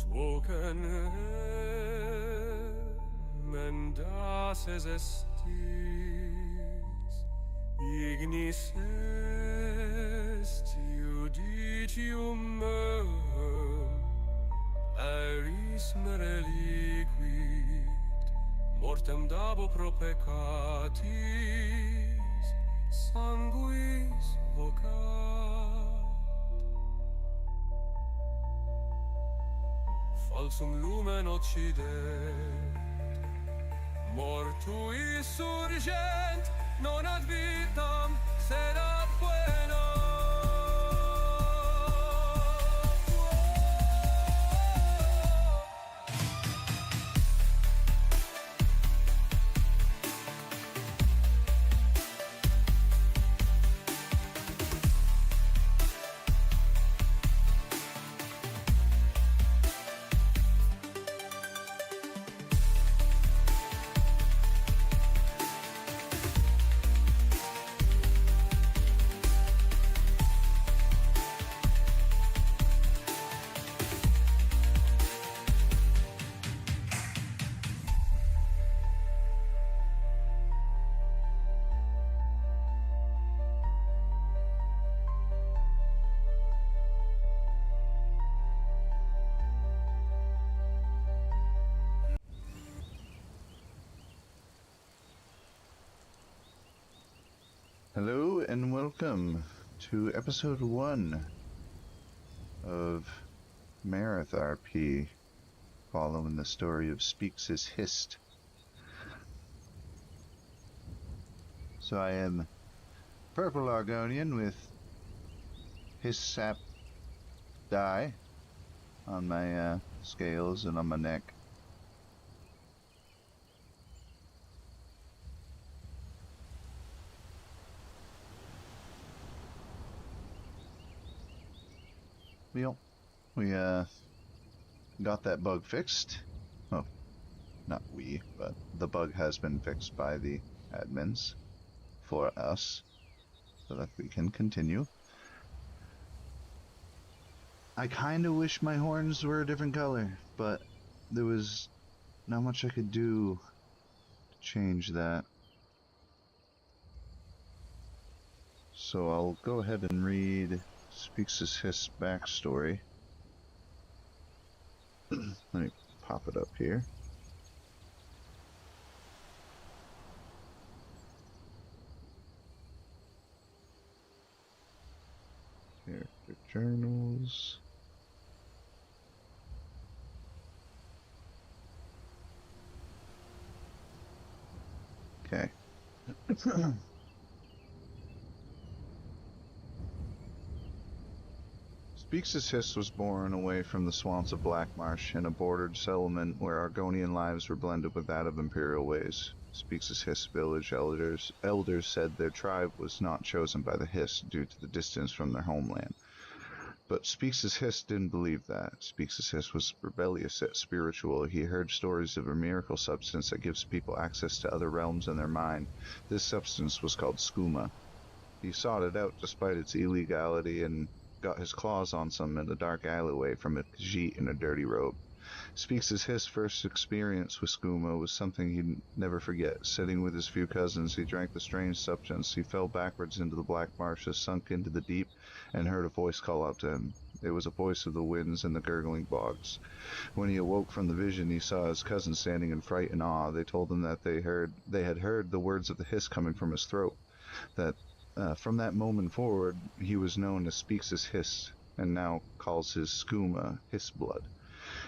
woken men das es estis ignis est judicium meum eris me reliquit mortem dabo pro peccatis sanguis vocat falsum lumen occident mortui surgent non ad vitam sed ad poenam. Hello and welcome to episode 1 of Mereth RP, following the story of Speaks-as-Hist. So I am Purple Argonian with Hist sap die on my scales and on my neck. We got that bug fixed. Oh, not we, but the bug has been fixed by the admins for us, so that we can continue. I kind of wish my horns were a different color, but there was not much I could do to change that. So I'll go ahead and read Speaks-as-Hist's backstory. Let me pop it up here. Character journals. Okay. Speaks-as-Hist was born away from the swamps of Blackmarsh in a bordered settlement where Argonian lives were blended with that of Imperial ways. Speaks-as-Hist village elders said their tribe was not chosen by the Hist due to the distance from their homeland. But Speaks-as-Hist didn't believe that. Speaks-as-Hist was rebellious yet spiritual. He heard stories of a miracle substance that gives people access to other realms in their mind. This substance was called skooma. He sought it out despite its illegality and got his claws on some in a dark alleyway from a Khajiit in a dirty robe. Speaks-as-Hist's first experience with skooma was something he'd never forget. Sitting with his few cousins, he drank the strange substance. He fell backwards into the black marshes, sunk into the deep, and heard a voice call out to him. It was a voice of the winds and the gurgling bogs. When he awoke from the vision, he saw his cousins standing in fright and awe. They told him that they had heard the words of the Hist coming from his throat. From that moment forward, he was known as Speaks-as-Hist, and now calls his skooma Hist blood.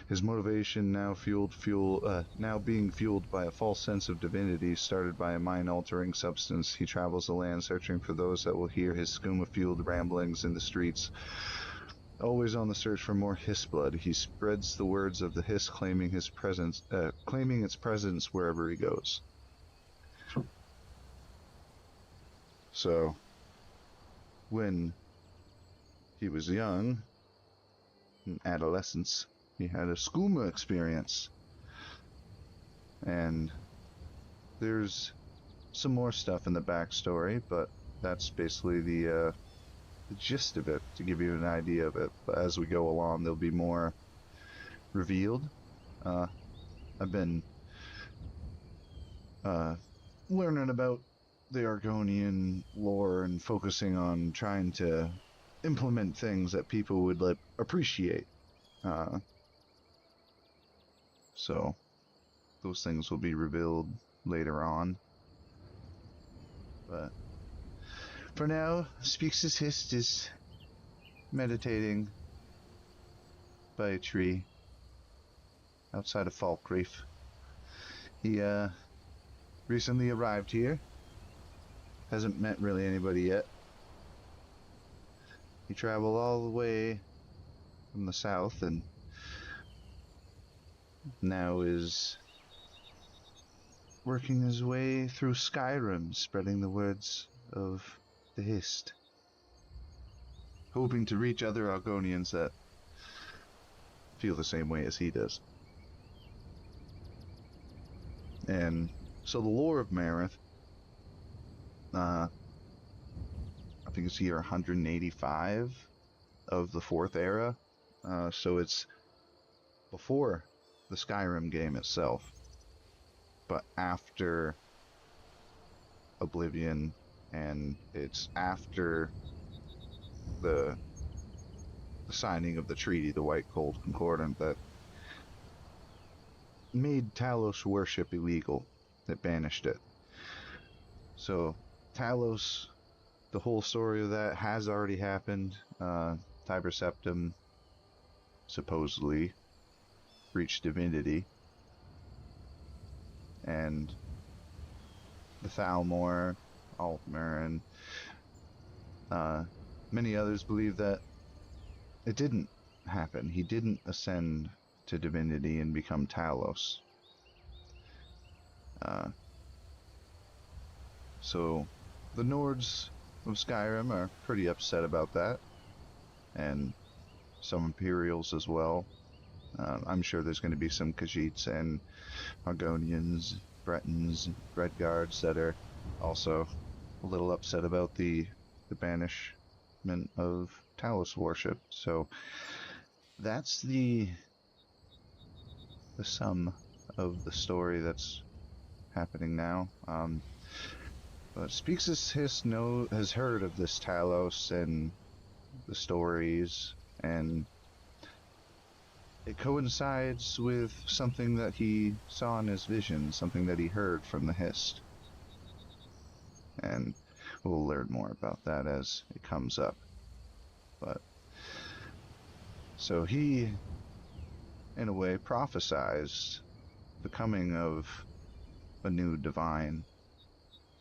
His motivation, now being fueled by a false sense of divinity started by a mind-altering substance. He travels the land searching for those that will hear his skooma-fueled ramblings in the streets. Always on the search for more Hist blood, he spreads the words of the Hist, claiming its presence wherever he goes. So, when he was young, in adolescence, he had a skooma experience. And there's some more stuff in the backstory, but that's basically the gist of it, to give you an idea of it. But as we go along, there'll be more revealed. I've been learning about the Argonian lore and focusing on trying to implement things that people would appreciate. So those things will be revealed later on. But for now, Speaks-as-Hist is meditating by a tree outside of Falkreath. He recently arrived here. Hasn't met really anybody yet. He traveled all the way from the south and now is working his way through Skyrim, spreading the words of the Hist, hoping to reach other Argonians that feel the same way as he does. And so the lore of Mereth, I think it's year 185 of the 4th era, so it's before the Skyrim game itself, but after Oblivion, and it's after the signing of the treaty, the White Cold Concordant, that made Talos worship illegal, that banished it. So Talos, the whole story of that has already happened. Tiber Septim supposedly reached divinity, and the Thalmor, Altmer, and many others believe that it didn't happen. He didn't ascend to divinity and become Talos. So the Nords of Skyrim are pretty upset about that, and some Imperials as well. I'm sure there's going to be some Khajiits and Argonians, Bretons, Redguards that are also a little upset about the banishment of Talos worship. So that's the sum of the story that's happening now. But Speaks-as-Hist has heard of this Talos and the stories, and it coincides with something that he saw in his vision, something that he heard from the Hist. And we'll learn more about that as it comes up. But so he, in a way, prophesized the coming of a new divine,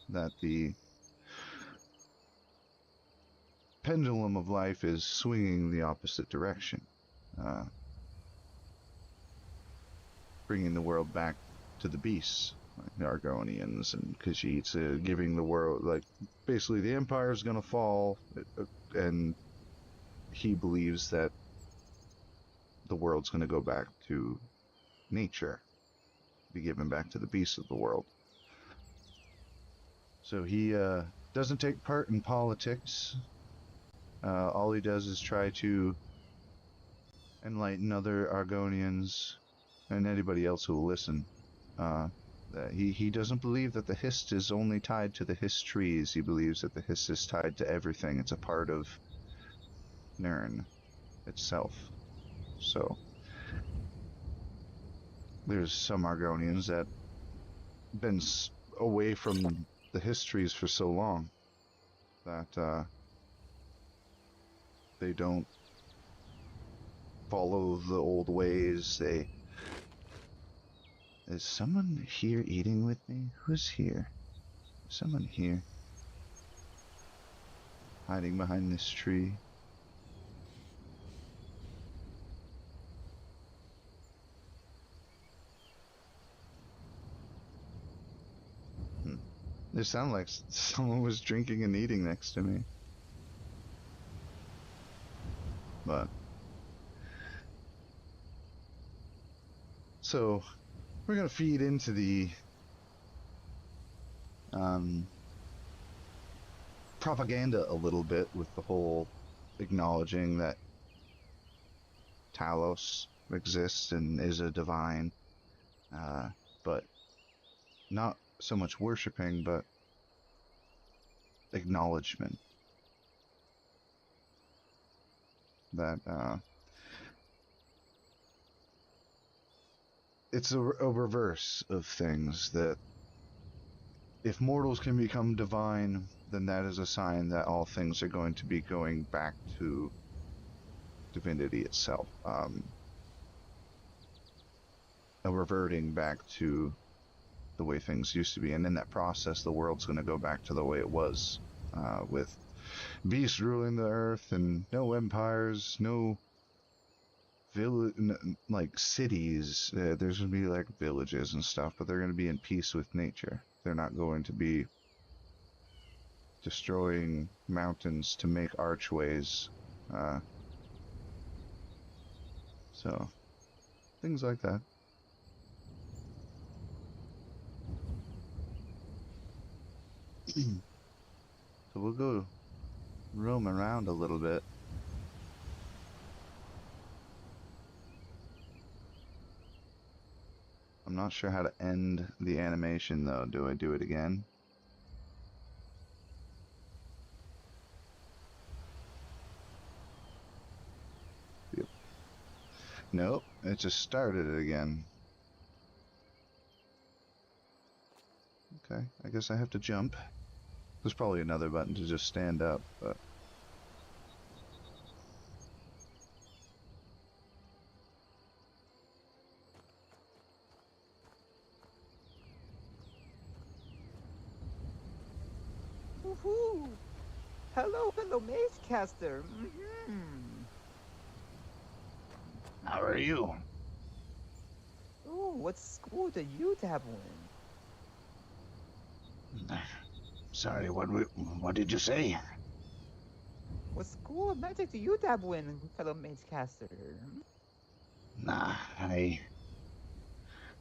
that the pendulum of life is swinging the opposite direction, bringing the world back to the beasts, like the Argonians and Khajiits, giving the world, like, basically the empire is going to fall, and he believes that the world's going to go back to nature, be given back to the beasts of the world. So he doesn't take part in politics. All he does is try to enlighten other Argonians and anybody else who will listen. He doesn't believe that the Hist is only tied to the Hist trees. He believes that the Hist is tied to everything. It's a part of Nirn itself. So there's some Argonians that been away from the histories for so long that they don't follow the old ways. Is someone here eating with me? Who's here? Someone here, hiding behind this tree. It sounded like someone was drinking and eating next to me. But so we're gonna feed into the propaganda a little bit with the whole acknowledging that Talos exists and is a divine, but not so much worshipping, but acknowledgement that it's a reverse of things, that if mortals can become divine, then that is a sign that all things are going to be going back to divinity itself, a reverting back to the way things used to be, and in that process the world's going to go back to the way it was, with beasts ruling the earth and no empires, no like cities. There's going to be like villages and stuff, but they're going to be in peace with nature. They're not going to be destroying mountains to make archways, so things like that. So we'll go roam around a little bit. I'm not sure how to end the animation though. Do I do it again? Yep. Nope, it just started it again. Okay, I guess I have to jump. There's probably another button to just stand up, but... Woohoo! Hello, fellow Magecaster. How are you? Oh, what school do you dabble in? Sorry, what did you say? What school of magic do you dabble in, fellow Magecaster? Nah,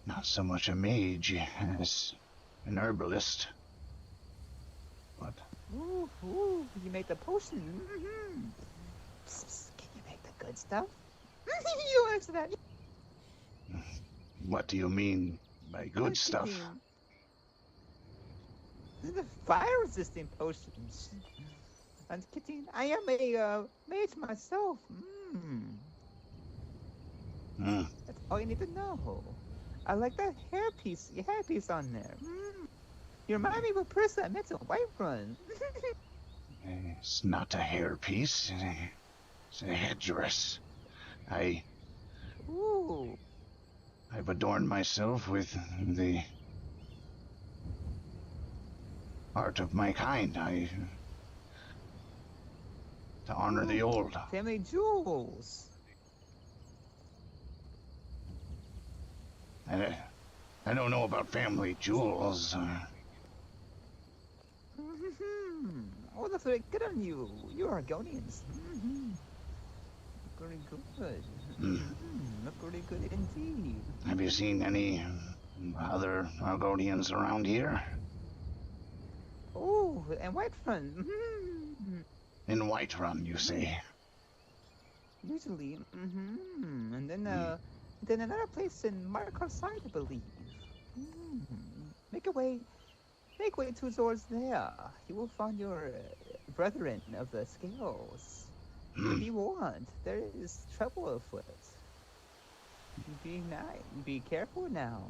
not so much a mage as an herbalist. But... Ooh, you make the potion. Psst, can you make the good stuff? You don't answer that. What do you mean by good stuff? The fire-resisting potions. I'm kidding. I am a mage myself. That's all you need to know. I like that hairpiece on there. You remind me of a person I met in Whiterun. It's not a hairpiece. It's a headdress. I've adorned myself with the art of my kind. To honor the old. Family jewels. I don't know about family jewels. Oh, that's very good on you. You are Argonians. Very good. Very good indeed. Have you seen any other Argonians around here? Oh, and Whiterun. In Whiterun, you say? Usually. And then another place in Markarside, I believe. Make way towards there. You will find your brethren of the scales. If you want, there is trouble afoot. Be careful now.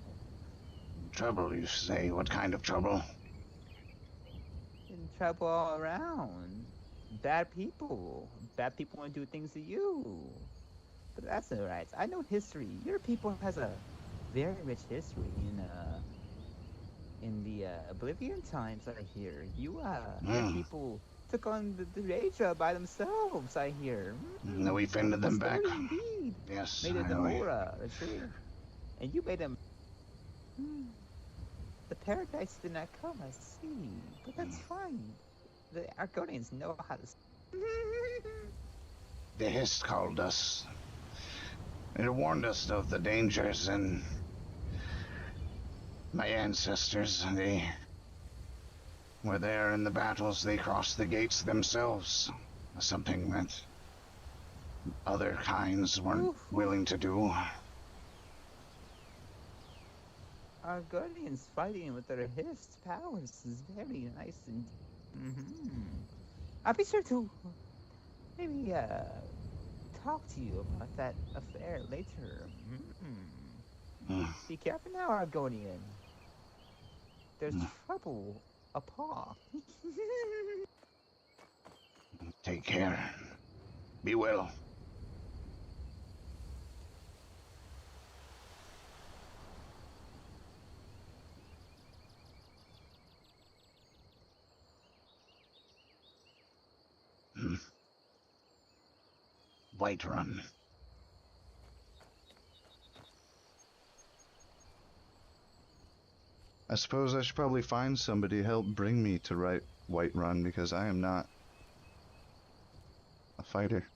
Trouble, you say? What kind of trouble? Trouble all around. Bad people want to do things to you. But that's alright. I know history. Your people has a very rich history in the Oblivion times, I hear. Your people took on the Raja by themselves, I hear. We fended them back. Indeed. Yes, Made it Demora, that's true. And you made them... The paradise did not come, I see. But that's fine. The Argonians know how to... The Hist called us. It warned us of the dangers, and my ancestors, they were there in the battles. They crossed the gates themselves. Something that other kinds weren't willing to do. Our guardians fighting with their Hist powers is very nice and. I'll be sure to maybe talk to you about that affair later. Be careful now, Argonian. There's trouble apart. Take care. Be well. Whiterun. I suppose I should probably find somebody to help bring me to Whiterun, because I am not a fighter.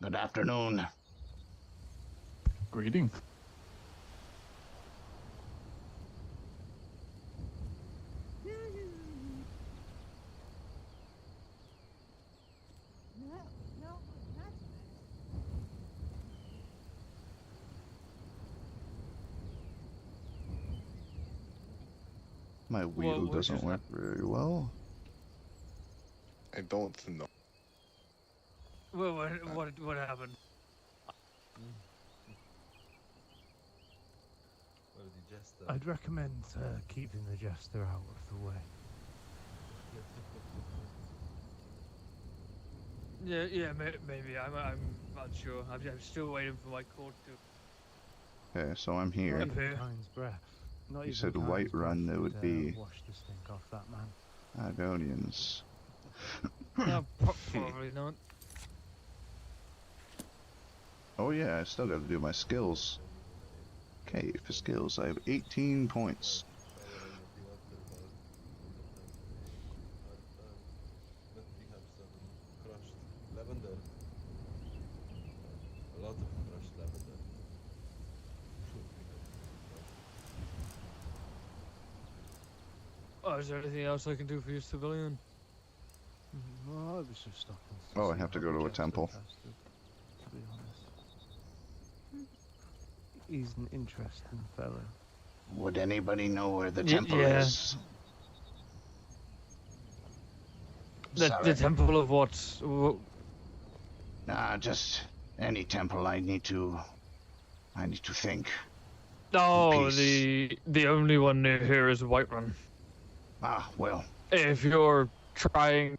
Good afternoon. Greeting. My wheel doesn't work very well. I don't know. What happened? I'd recommend keeping the jester out of the way. Yeah, maybe. I'm unsure. I'm still waiting for my court to. Okay, so I'm here. Up here. Kind's breath. Not You even said Kind's Whiterun, breath there would be wash the stink off that man. Argonians. No, probably not. Oh yeah, I still gotta do my skills. Okay, for skills, I have 18 points. Oh, is there anything else I can do for you, civilian? Well, I was just stopping. Oh, I have to go to a temple. To be honest. He's an interesting fellow. Would anybody know where the temple yeah. is? The temple of what? Nah, just any temple. I need to think. Oh, Peace. the only one near here is Whiterun. Ah, well. If you're trying,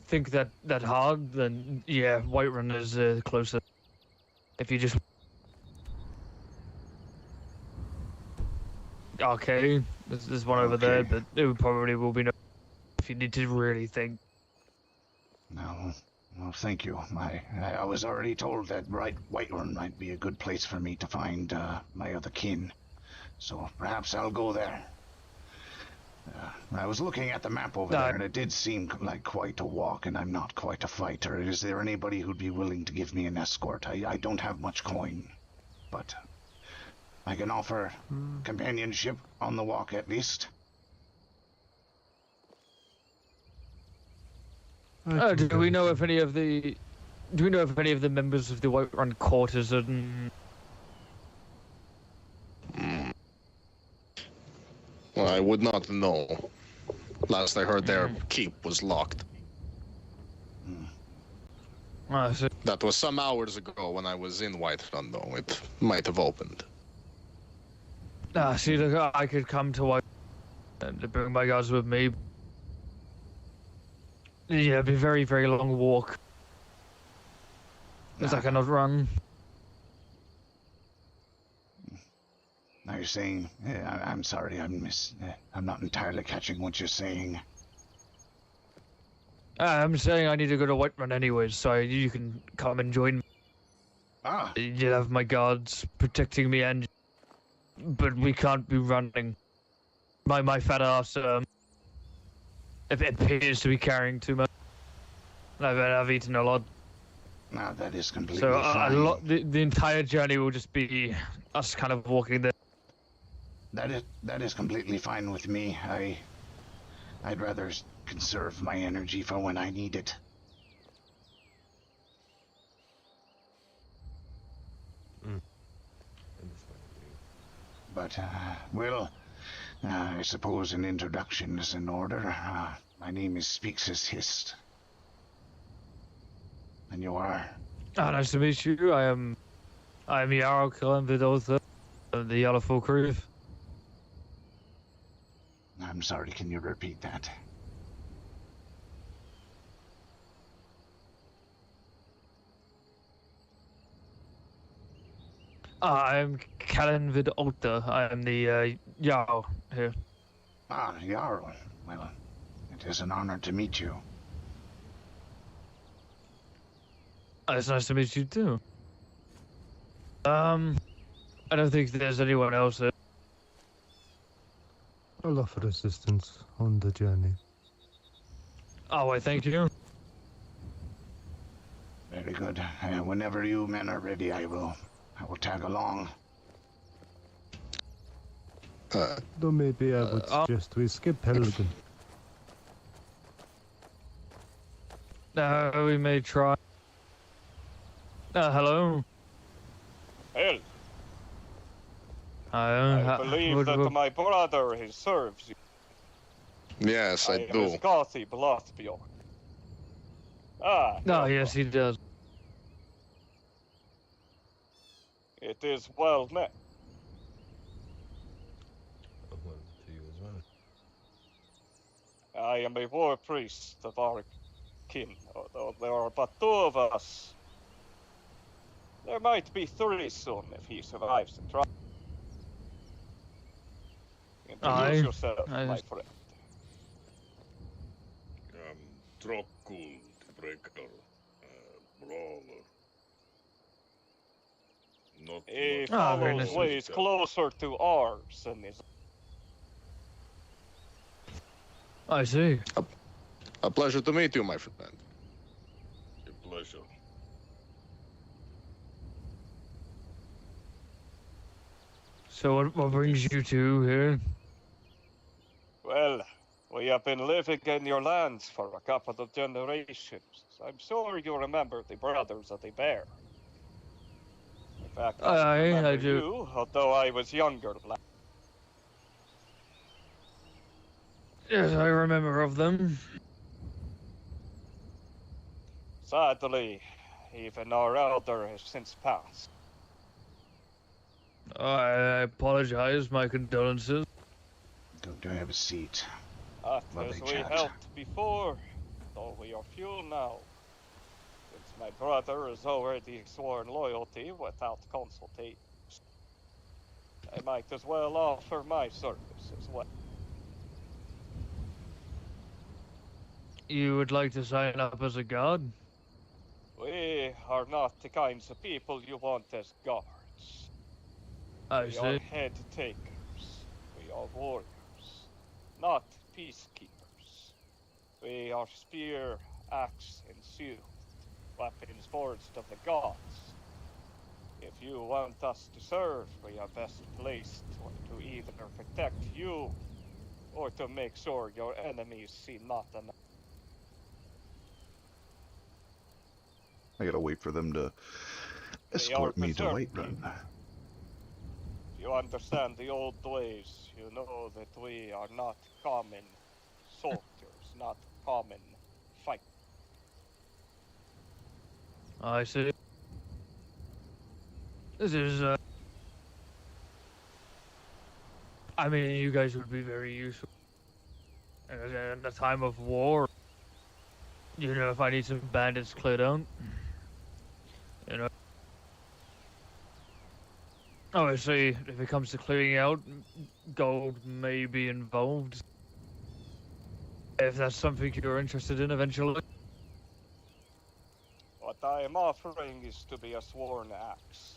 think that hard, then yeah, Whiterun is closest. If you just okay, there's one over there, but it probably will be no. If you need to really think. No, well, thank you. I was already told that Whiterun might be a good place for me to find my other kin, so perhaps I'll go there. I was looking at the map over there, and it did seem like quite a walk, and I'm not quite a fighter. Is there anybody who'd be willing to give me an escort? I don't have much coin, but I can offer companionship on the walk at least. Do we know if any of the members of the Whiterun court is in? Well, I would not know. Last I heard, their keep was locked. So That was some hours ago when I was in Whiterun, though. It might have opened. see, look, I could come to Whiterun and bring my guards with me. Yeah, it'd be a very, very long walk. Because I cannot run. Now you're saying, I'm sorry, I'm not entirely catching what you're saying. I'm saying I need to go to Whiterun anyways, so you can come and join me. Ah, You'll have my guards protecting me, but we can't be running. My fat ass, it appears to be carrying too much. I've eaten a lot. Now that is completely So fine. the entire journey will just be us kind of walking there. That is completely fine with me. I'd rather conserve my energy for when I need it. But well, I suppose an introduction is in order. My name is Speaks-as-Hist. And you are? Nice to meet you. I am Jarl Killenvid of the Yellow Falkreath. I'm sorry, can you repeat that? I'm Callenvid Alta. I am the Jarl here. Ah, Jarl. Well, it is an honor to meet you. It's nice to meet you too. I don't think there's anyone else here. I'll offer assistance on the journey. Oh, wait, thank you. Very good. Whenever you men are ready, I will tag along. Though maybe I would suggest we skip Pelican. We may try. Hello. Well, I I believe that my brother he serves you. Yes, I am do. his Gothy Blothbjorn. No, yes, he does. It is well met. Well, to you as well. I am a war priest of our kin, although there are but two of us. There might be three soon if he survives the trial. Introduce yourself, my friend. Trockul, breaker, brawler. Not He much follows ways closer to ours and is... I see. A pleasure to meet you, my friend. A pleasure. So what brings you two here? Well, we have been living in your lands for a couple of generations. I'm sure you remember the Brothers of the Bear. In fact, I do. You, although I was younger. Yes, I remember of them. Sadly, even our elder has since passed. I apologize. My condolences. Go have a seat. As we helped before, though we are few now. Since my brother has already sworn loyalty without consultation, I might as well offer my service as well. You would like to sign up as a guard? We are not the kinds of people you want as guards. We are head takers. We are warriors, not peacekeepers. We are spear, axe, and shield, weapons forged of the gods. If you want us to serve, we are best placed to either protect you or to make sure your enemies see not enough. I gotta wait for them to escort me to Whiterun. If you understand the old ways, you know that we are not common soldiers, not common fighters. I see. This is, I mean, you guys would be very useful. In a time of war, you know, if I need some bandits cleared out, you know. Obviously, if it comes to clearing out, gold may be involved. If that's something you're interested in eventually. What I am offering is to be a sworn axe.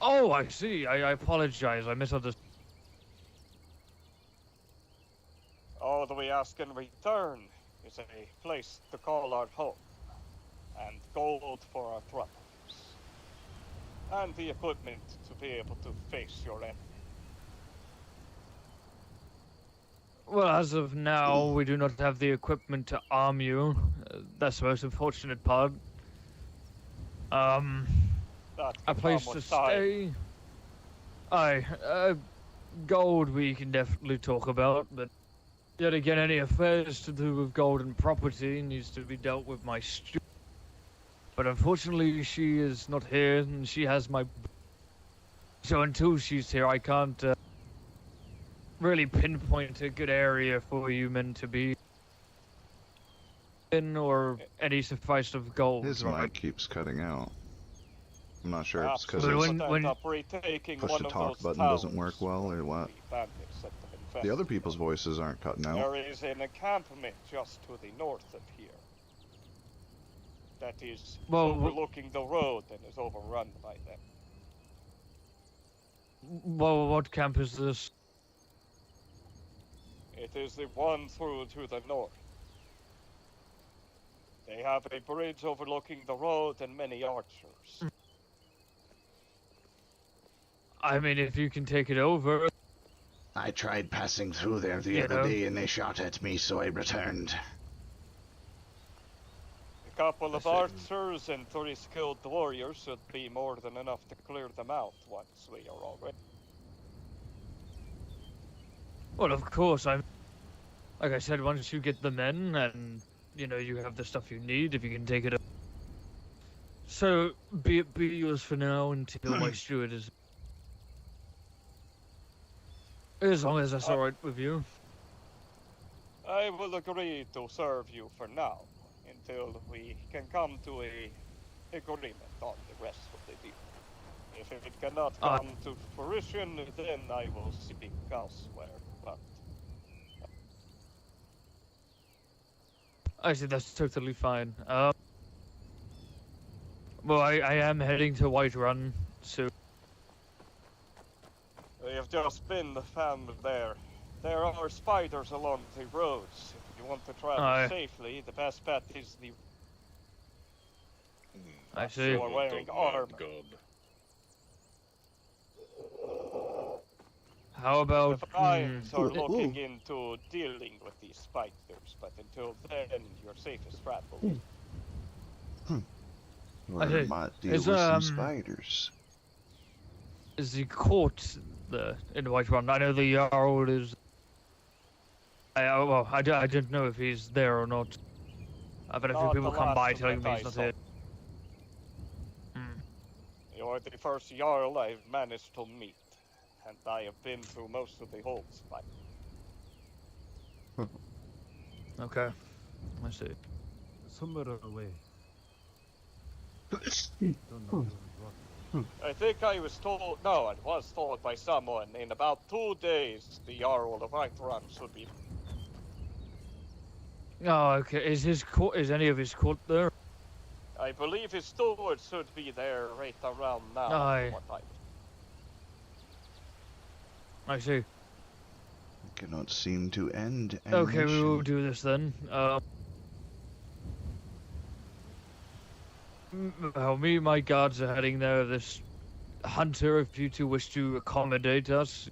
Oh, I see. I apologize. I misunderstood. All that we ask in return is a place to call our home. and gold for our troubles, and the equipment to be able to face your enemy. Well, as of now, we do not have the equipment to arm you. That's the most unfortunate part. A place to stay. Gold we can definitely talk about, but yet again, any affairs to do with gold and property needs to be dealt with my steward. But unfortunately, she is not here, and she has my. So until she's here, I can't really pinpoint a good area for you men to be in, or any suffice of gold. His right? mic keeps cutting out. I'm not sure if it's because push to talk button doesn't work well or what. The other people's voices aren't cutting out. There is an encampment just to the north of here. That is overlooking the road and is overrun by them. Well, what camp is this? It is the one through to the north. They have a bridge overlooking the road and many archers. I mean, if you can take it over. I tried passing through there the other day and they shot at me, so I returned. A couple of archers and 3 skilled warriors should be more than enough to clear them out once we are all ready. Well, of course, like I said, once you get the men and, you know, you have the stuff you need, if you can take it up. So, be yours for now until my steward is... As long as that's alright with you. I will agree to serve you for now, until we can come to a agreement on the rest of the deal. If it cannot come to fruition, then I will speak elsewhere, but... I see, that's totally fine. Well, I am heading to Whiterun soon. We have just been found there. There are spiders along the roads. If you want to travel safely, the best bet is the... I see. You are wearing armor. How about... The Friars are looking into dealing with these spiders, but until then, your safest strat will be... Or might deal with some spiders. Is the court in Whiterun? I know the Jarl is... I don't know if he's there or not. I've had a few people come by telling me he's not here. You are the first Jarl I've managed to meet, and I have been through most of the holds by. Okay, I see. Somewhere away. I think I was told, no, I was told by someone, in about 2 days, the Jarl of Whiterun should be... Oh, okay. Is any of his court there? I believe his steward should be there right around now. Aye. I see. Cannot seem to end. Okay, we will do this then. Me and my guards are heading there. This hunter, if you two wish to accommodate us,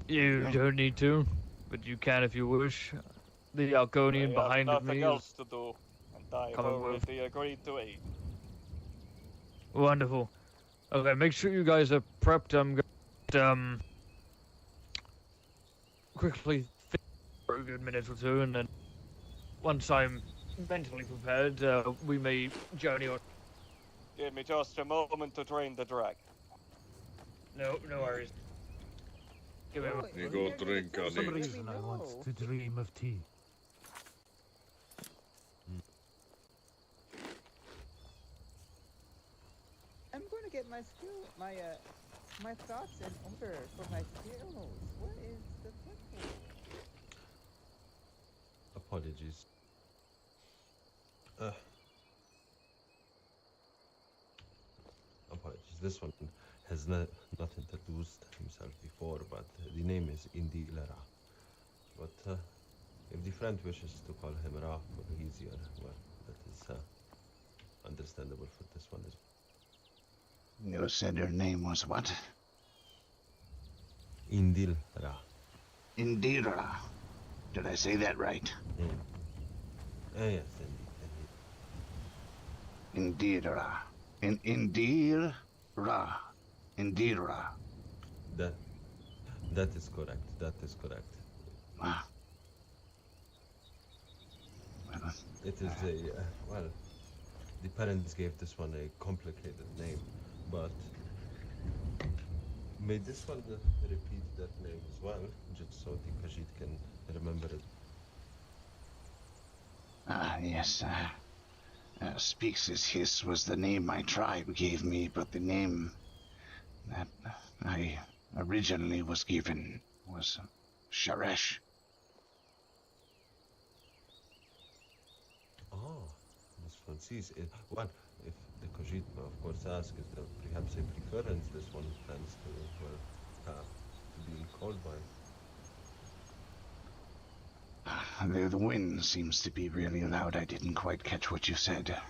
you don't need to, but you can if you wish. The Argonian behind me. Nothing else to do, and I have already agreed to aid. Wonderful. Okay, make sure you guys are prepped. I'm going to quickly think for a good minute or two, and then once I'm mentally prepared, we may journey on. Give me just a moment to drain the dragon. No worries. Give me a moment. You go drink, For some reason I want to dream of tea. I'm going to get my my thoughts in order for my skills. What is the problem? Apologies. Apologies. This one has not introduced himself before, but the name is Indi Lara. But If the friend wishes to call him Ra for easier, well, that is understandable for this one as well. You said her name was what? Indil Ra. Indira. Did I say that right? Yes, indeed. Indira. Indira. Indira. That is correct. That is correct. Ah. Well, It is a well. The parents gave this one a complicated name, but may this one repeat that name as well, just so the Khajiit can remember it. Yes. Speaks-as-Hist was the name my tribe gave me, but the name that I originally was given was Sharesh. Oh, Miss Francis. Well, if the Khajiit, of course, ask, is there perhaps a preference this one plans to, well, have to be called by? The wind seems to be really loud. I didn't quite catch what you said.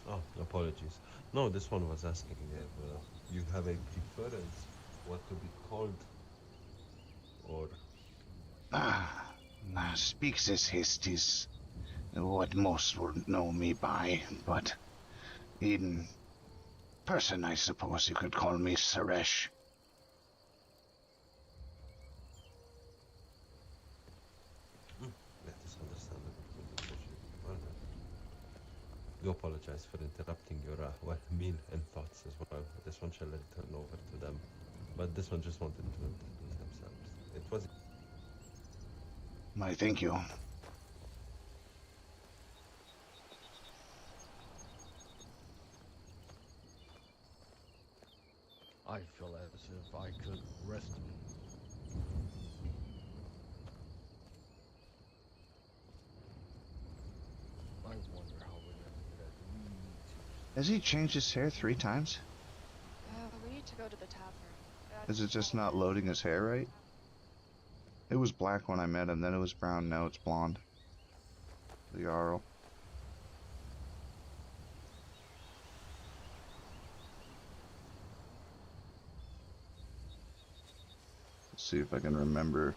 Oh, apologies. No, this one was asking if you have a preference what to be called, or... Speaks-as-Hist is what most would know me by, but in person, I suppose you could call me Suresh. That is understandable for the Khajiit. Well, do apologize for interrupting your meal and thoughts as well. This one shall return over to them, but this one just wanted to introduce themselves. It was... I thank you. I feel as if I could rest. I wonder how we're gonna do that. Has he changed his hair 3 times? We need to go to the tavern. Is it just not loading his hair right? It was black when I met him, then it was brown, now it's blonde. The Jarl. Let's see if I can remember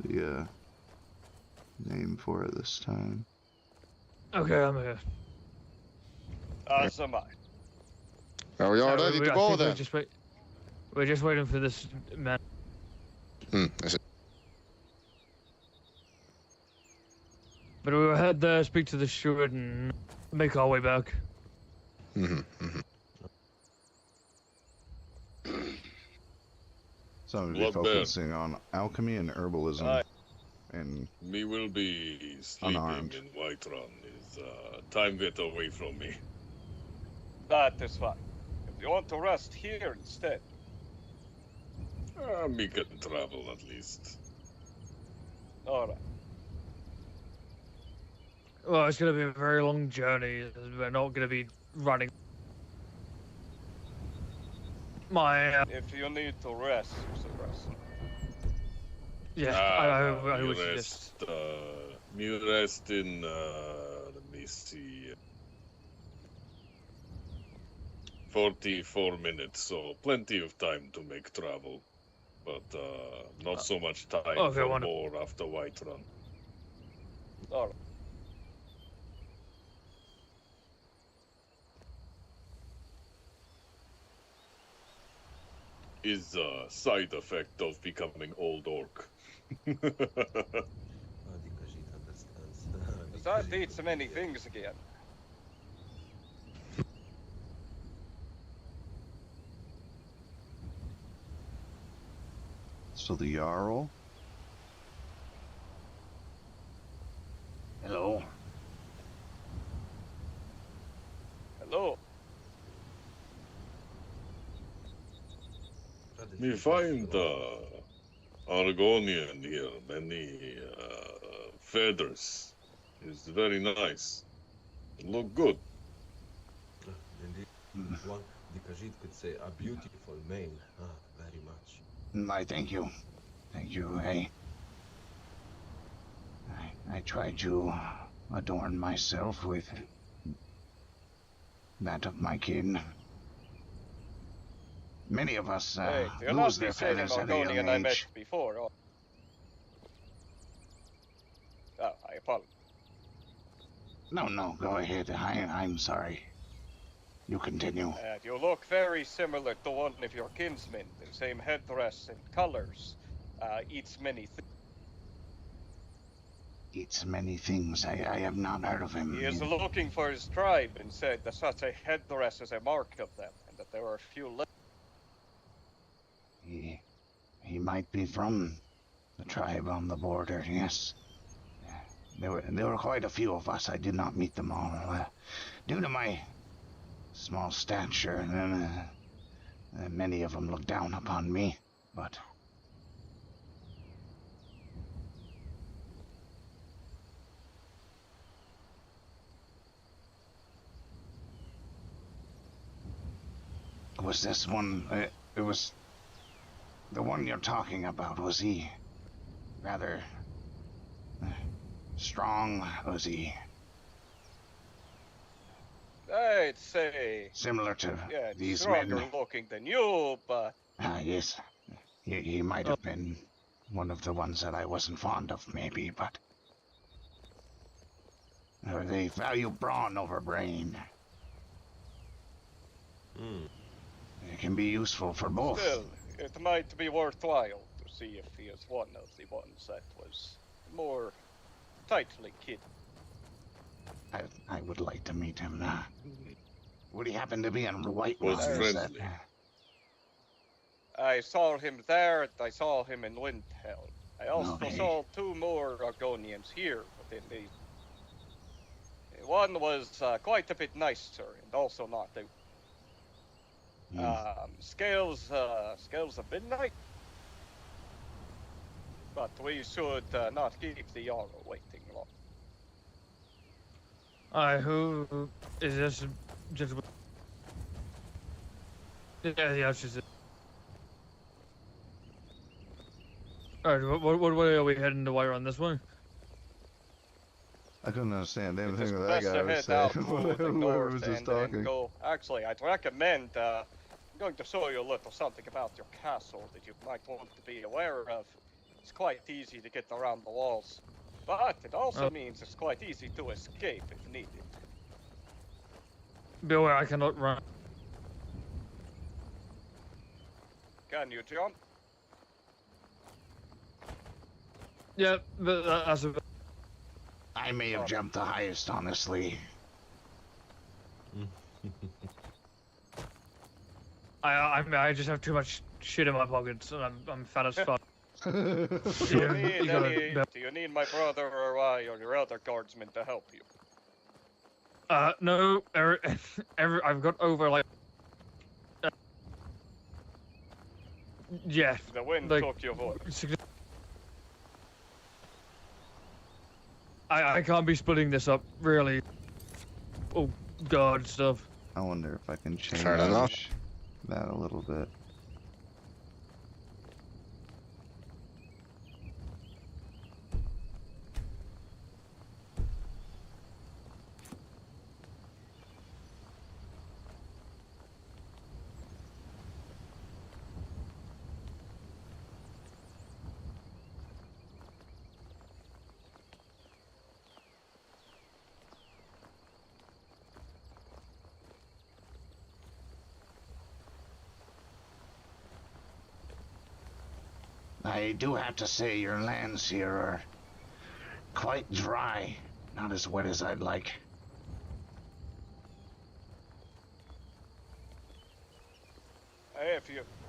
the name for it this time. Okay, I'm here. As am I. Are we all ready to go then? We're just waiting for this man. I see. But we'll head there, speak to the steward, and make our way back. So I'm Blood focusing on alchemy and herbalism. And me will be sleeping unarmed. in Whiterun. Is time get away from me? That is fine. If you want to rest here instead. Me can travel at least. Alright. Well, it's going to be a very long journey. We're not going to be running. If you need to rest, rest. Yeah, I would rest. Me rest in. Let me see. 44 minutes, so plenty of time to make travel, but not so much time for more after Whiterun. Alright. Is a side effect of becoming old orc. the Khajiit understands. That eats many things again. So the Jarl. Hello. Hello. We find Argonian here, many feathers. It's very nice. Look good. Indeed. One, the Khajiit could say a beautiful mane. Very much. I thank you. Thank you, hey. I try to adorn myself with that of my kin. Many of us lose their feathers at a young I met age. before. Oh, I apologize. No, go ahead. I'm sorry. You continue. You look very similar to one of your kinsmen. The same headdress and colors. Eats many things. Eats many things. I have not heard of him. He is looking for his tribe and said that such a headdress is a mark of them, and that there are a few left. He might be from the tribe on the border, yes. There were quite a few of us. I did not meet them all. Due to my small stature, and many of them looked down upon me, but... Was this one... it was... The one you're talking about, was he rather strong? Was he... I'd say... Similar to these stronger men? Looking than you, but... Yes. He might have been one of the ones that I wasn't fond of, maybe, but... they value brawn over brain. It can be useful for both. Still, it might be worthwhile to see if he is one of the ones that was more tightly kin. I would like to meet him. Would he happen to be in Whiterun? Was friendly. I saw him there, I saw him in Windhelm. I also Okay. saw two more Argonians here within the... One was quite a bit nicer and also not out. Scales of midnight. But we should not keep the Jarl waiting long. Who is this gentleman? Yeah, she's it. Alright, what way are we heading to Whiterun? This one? I couldn't understand anything Just that guy was saying. Whoever was just and then talking. go. Actually, I'd recommend I'm going to show you a little something about your castle that you might want to be aware of. It's quite easy to get around the walls, but it also means it's quite easy to escape if needed. Beware, I cannot run. Can you jump? Yeah, but that's a... I may have jumped the highest, honestly. I just have too much shit in my pockets, and I'm fat as fuck. Do you need my brother or your other guardsmen to help you? No, I've got over like... yeah. The wind like, took your voice. I can't be splitting this up, really. Oh, God, stuff. I wonder if I can change Fair enough. that a little bit. I do have to say your lands here are quite dry. Not as wet as I'd like.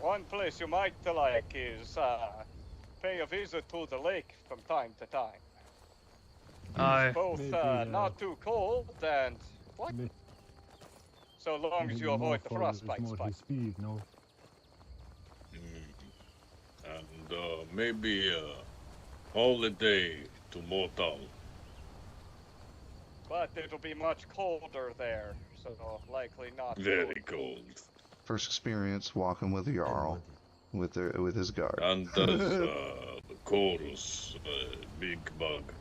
One place you might like is pay a visit to the lake from time to time. It's both not too cold and what? So long as you avoid the frostbite spike. And maybe a holiday to Mortal. But it'll be much colder there, so likely not. Very cold. First experience walking with a Jarl, with his guard. And does the chorus, big bug.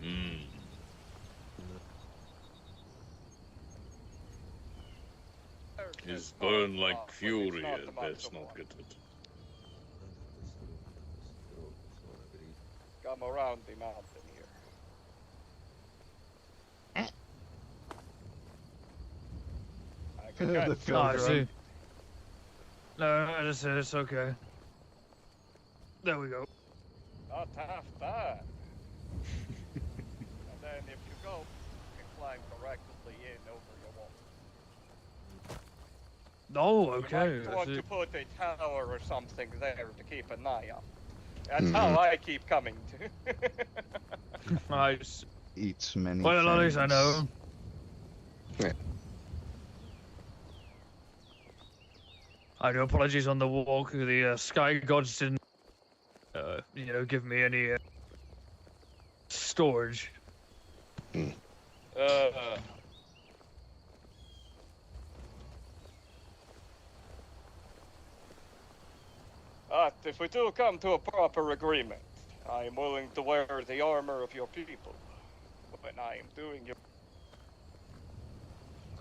Hmm. He's burned like fury and that's not good. Come around the mountain here. I can The catch film I you. see. No, it's okay. There we go. Not half bad. And then if you go, you can climb directly in over your wall. Oh, okay. You might want to put a tower or something there to keep an eye out. That's Mm-hmm. how I keep coming to. Nice. Eats many Well, things. at least I know. Yeah. I do apologies on the walk. The sky gods didn't, give me any storage. But if we do come to a proper agreement, I am willing to wear the armor of your people when I am doing your.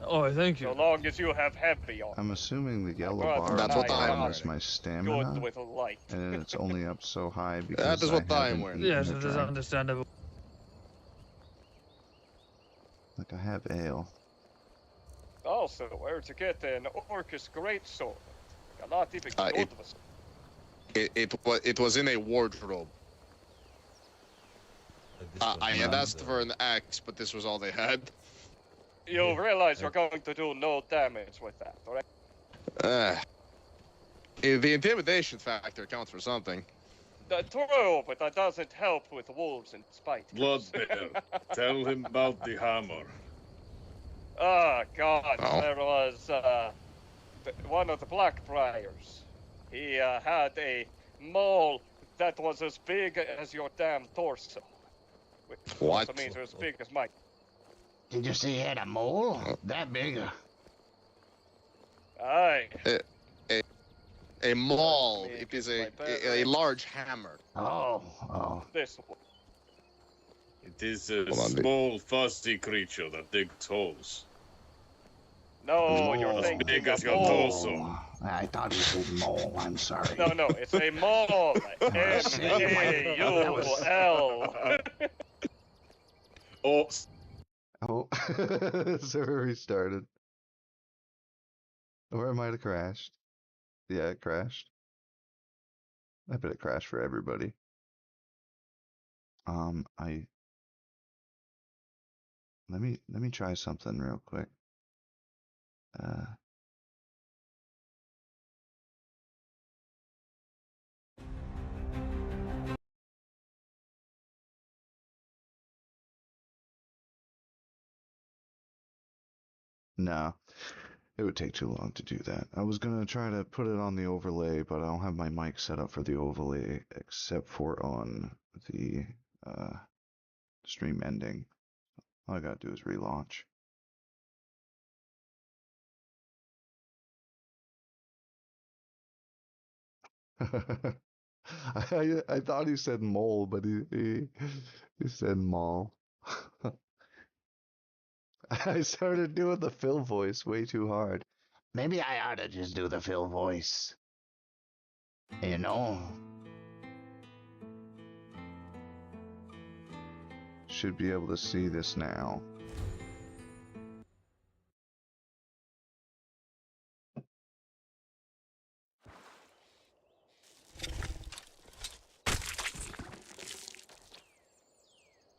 Oh, thank you. So long as you have heavy armor. I'm assuming the yellow brother bar That's on what the I am bottom is wearing. my Good stamina, with light. and it's only up so high because That is what I am haven't wearing. eaten Yes, or it is drank. understandable. Like I have ale. Also, where'd you get an Orcus greatsword? You're not even good with It was in a wardrobe. I had asked for an axe, but this was all they had. You realize you're going to do no damage with that, right? The intimidation factor counts for something. True, but that doesn't help with wolves and spite. Bloodbear, tell him about the hammer. Oh, God, Oh. there was, one of the Blackbriars. He, had a mole that was as big as your damn torso. Which What? also means it was as big as mine. Did you say he had a mole? That big? Aye. A maul. It is a large hammer. Oh. This one. It is a Hold on, small, fuzzy creature that digs holes. No, you're Mole. thinking Big as of your mole. torso. I thought you said mole. I'm sorry. No, it's a mole. M-A-U-L. Oh, Oh, server restarted. Or it might have crashed. Yeah, it crashed. I bet it crashed for everybody. Let me try something real quick. No, it would take too long to do that. I was gonna try to put it on the overlay, but I don't have my mic set up for the overlay except for on the stream ending. All I gotta do is relaunch. I thought he said mole, but he said mall. I started doing the Phil voice way too hard. Maybe I ought to just do the Phil voice. You know? Should be able to see this now.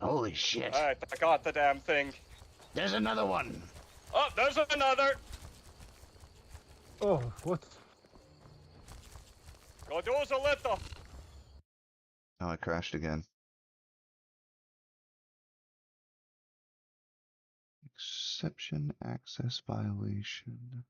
Holy shit. Alright, I got the damn thing. There's another one. Oh, there's another. Oh, what? Go do us a little. Oh, it crashed again. Exception access violation.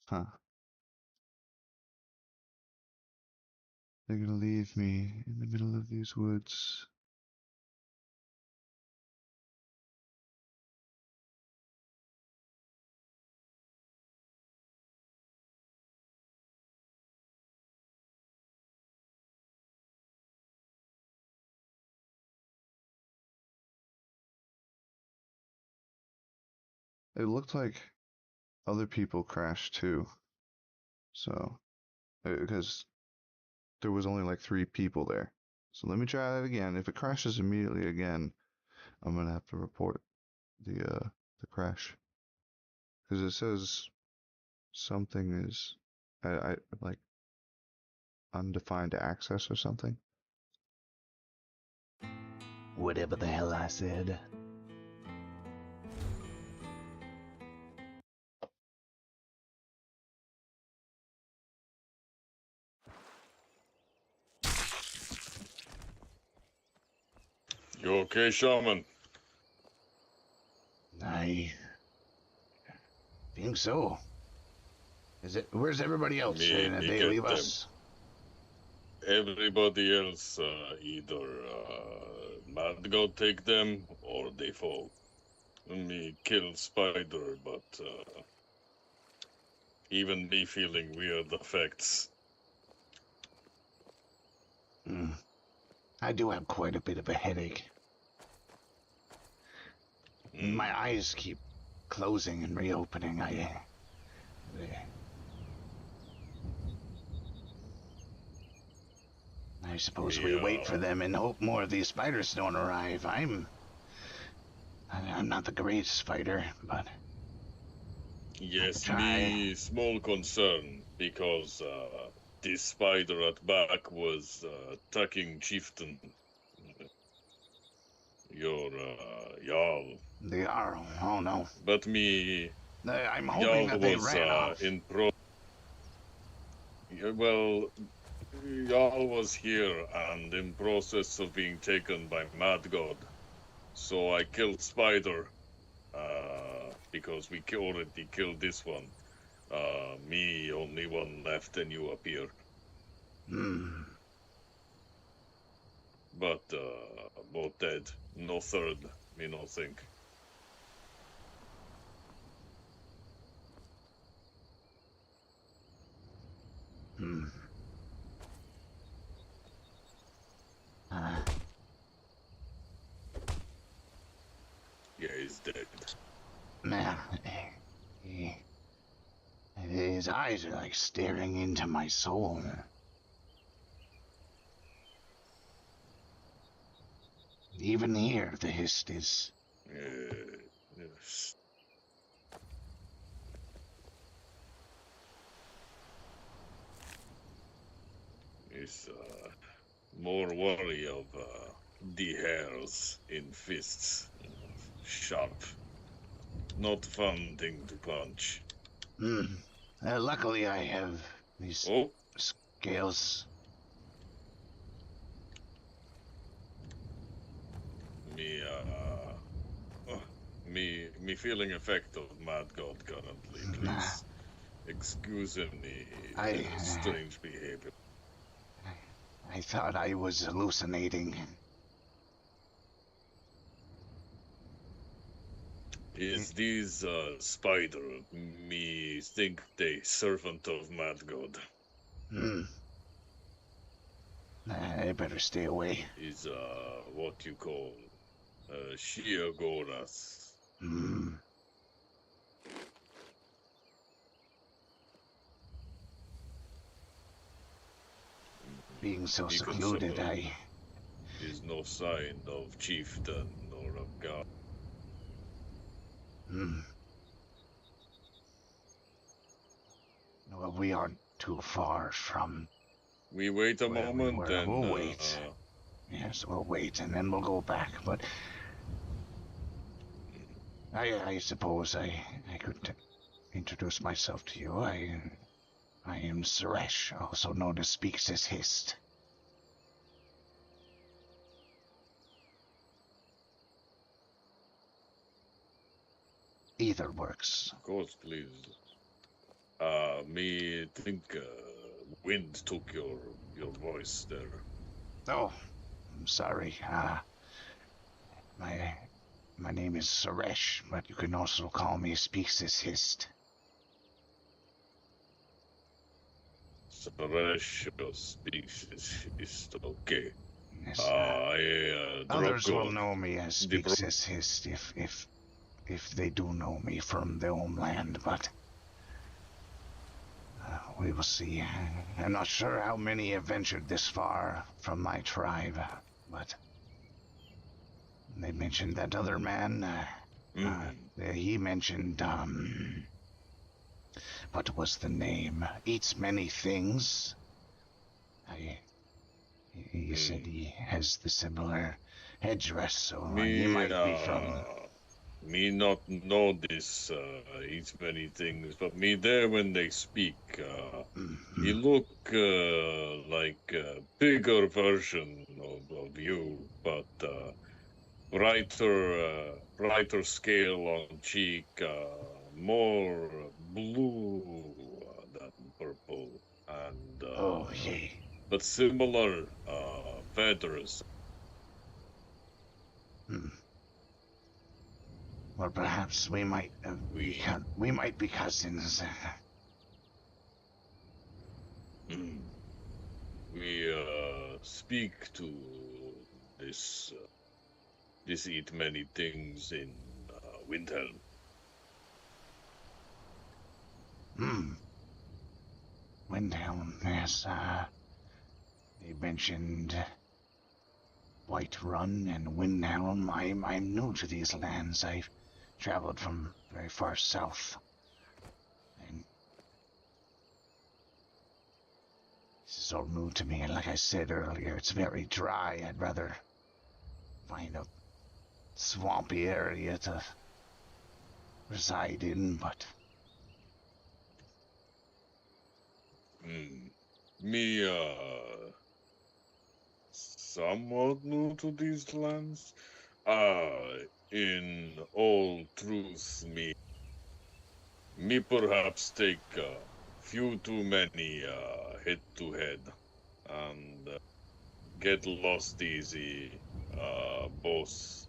Huh. They're gonna leave me in the middle of these woods. It looked like other people crashed too. So, because there was only like 3 people there. So let me try that again. If it crashes immediately again, I'm gonna have to report the crash. Because it says something is I like undefined access or something. Whatever the hell I said. You okay, Shaman? I think so. Where's everybody else? Me Did they get leave them. us? Everybody else either Mad God take them or they fall. Me kill Spider, but even me feeling weird effects. I do have quite a bit of a headache. My eyes keep closing and reopening. I suppose we wait for them and hope more of these spiders don't arrive. I'm not the greatest fighter, but yes, me small concern because this spider at back was attacking Chieftain. Your Jarl. The Jarl. Oh no. But me. I'm hoping that they ran off. Well, Jarl was here and in process of being taken by Mad God. So I killed Spider, because we already killed this one. Me, only one left and you appear. But, both dead. No third, me no think. Yeah, he's dead. Man, his eyes are like staring into my soul. Even here, the Hist is. Yes. It's more worry of the hairs in fists. Sharp. Not fun thing to punch. Luckily, I have these scales. Me feeling effect of Mad God currently, please. Excuse me, strange behavior. I thought I was hallucinating. Is these spider, me think they servant of Mad God. I better stay away. Is what you call Shiagoras. Being so secluded, is no sign of chieftain or of god. Well, we aren't too far from. We wait a moment and we'll wait. Yes, we'll wait and then we'll go back. But I suppose I could introduce myself to you. I am Suresh, also known as Speaks-as-Hist. Either works. Of course, please. Me think wind took your voice there. Oh, I'm sorry. My name is Suresh, but you can also call me Speaks-as-Hist. Suresh Speaks-as-Hist. Okay. Yes, others Draco. will know me as Speaks-as-Hist if they do know me from the homeland, but we will see. I'm not sure how many have ventured this far from my tribe, but they mentioned that other man. He mentioned, what was the name? Eats many things. He said he has the similar headdress, so he might be from... Me not know this, eats many things, but me there when they speak, he look like a bigger version of you, but brighter scale on cheek, more blue than purple, and but similar feathers. Or perhaps we might be cousins. We speak to this eat many things in Windhelm. Windhelm, yes. They mentioned Whiterun and Windhelm. I'm new to these lands. I've traveled from very far south. And this is all new to me, and like I said earlier, it's very dry. I'd rather find a swampy area to reside in, but... Me, somewhat new to these lands. In all truth, me perhaps take few too many head-to-head and get lost easy, both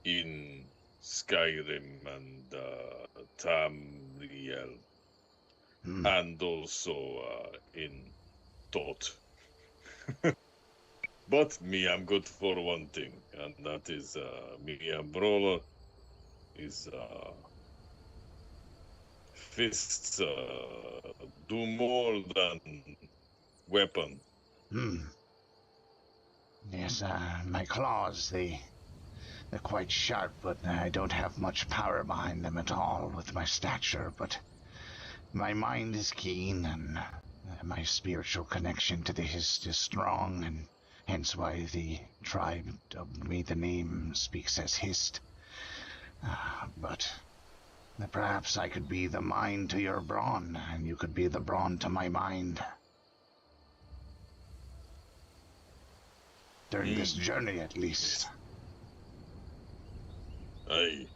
in Skyrim and Tamriel, and also in Tot. But me, I'm good for one thing, and that is me and Brawler is fists do more than weapon. Yes, my claws, they're quite sharp, but I don't have much power behind them at all with my stature, but my mind is keen, and my spiritual connection to the Hist is strong, and hence why the tribe dubbed me the name Speaks-as-Hist. But perhaps I could be the mind to your brawn, and you could be the brawn to my mind. During this journey, at least. Aye.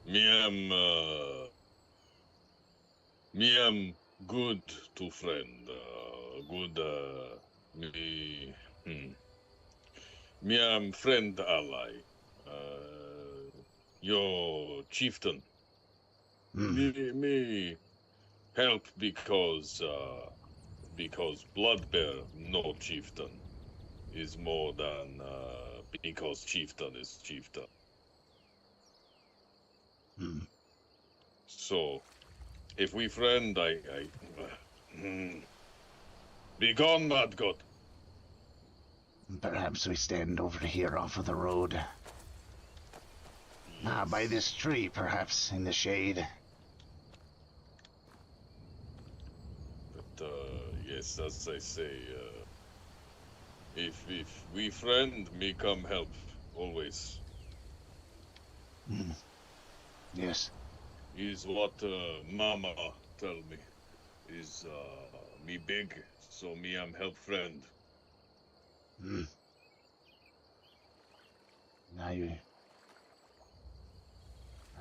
Me am good to friend. Me am friend ally. Your chieftain. Me help because blood bear no chieftain is more than because chieftain is chieftain. So, if we friend, be gone, mad god. Perhaps we stand over here off of the road. By this tree, perhaps, in the shade. But, yes, as I say, if we friend, me come help, always. Yes. Is what Mama tell me. Is me big, so me am help friend. I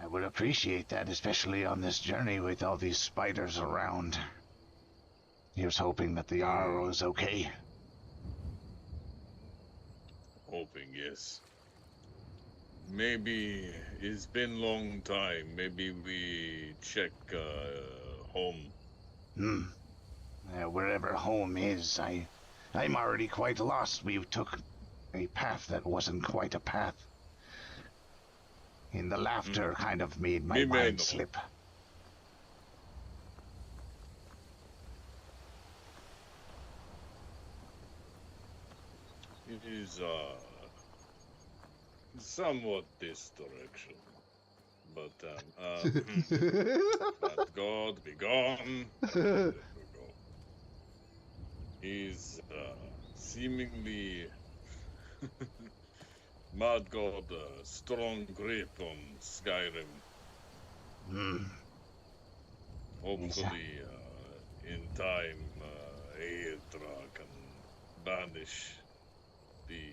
would appreciate that, especially on this journey with all these spiders around. Here's hoping that the Jarl is okay. Hoping, yes. Maybe it's been long time. Maybe we check home. Wherever home is, I'm already quite lost. We took a path that wasn't quite a path. And the laughter kind of made my mind slip. It is somewhat this direction. But bad God, be gone. He's seemingly Mad God, strong grip on Skyrim. Hopefully, in time, Aethra can banish the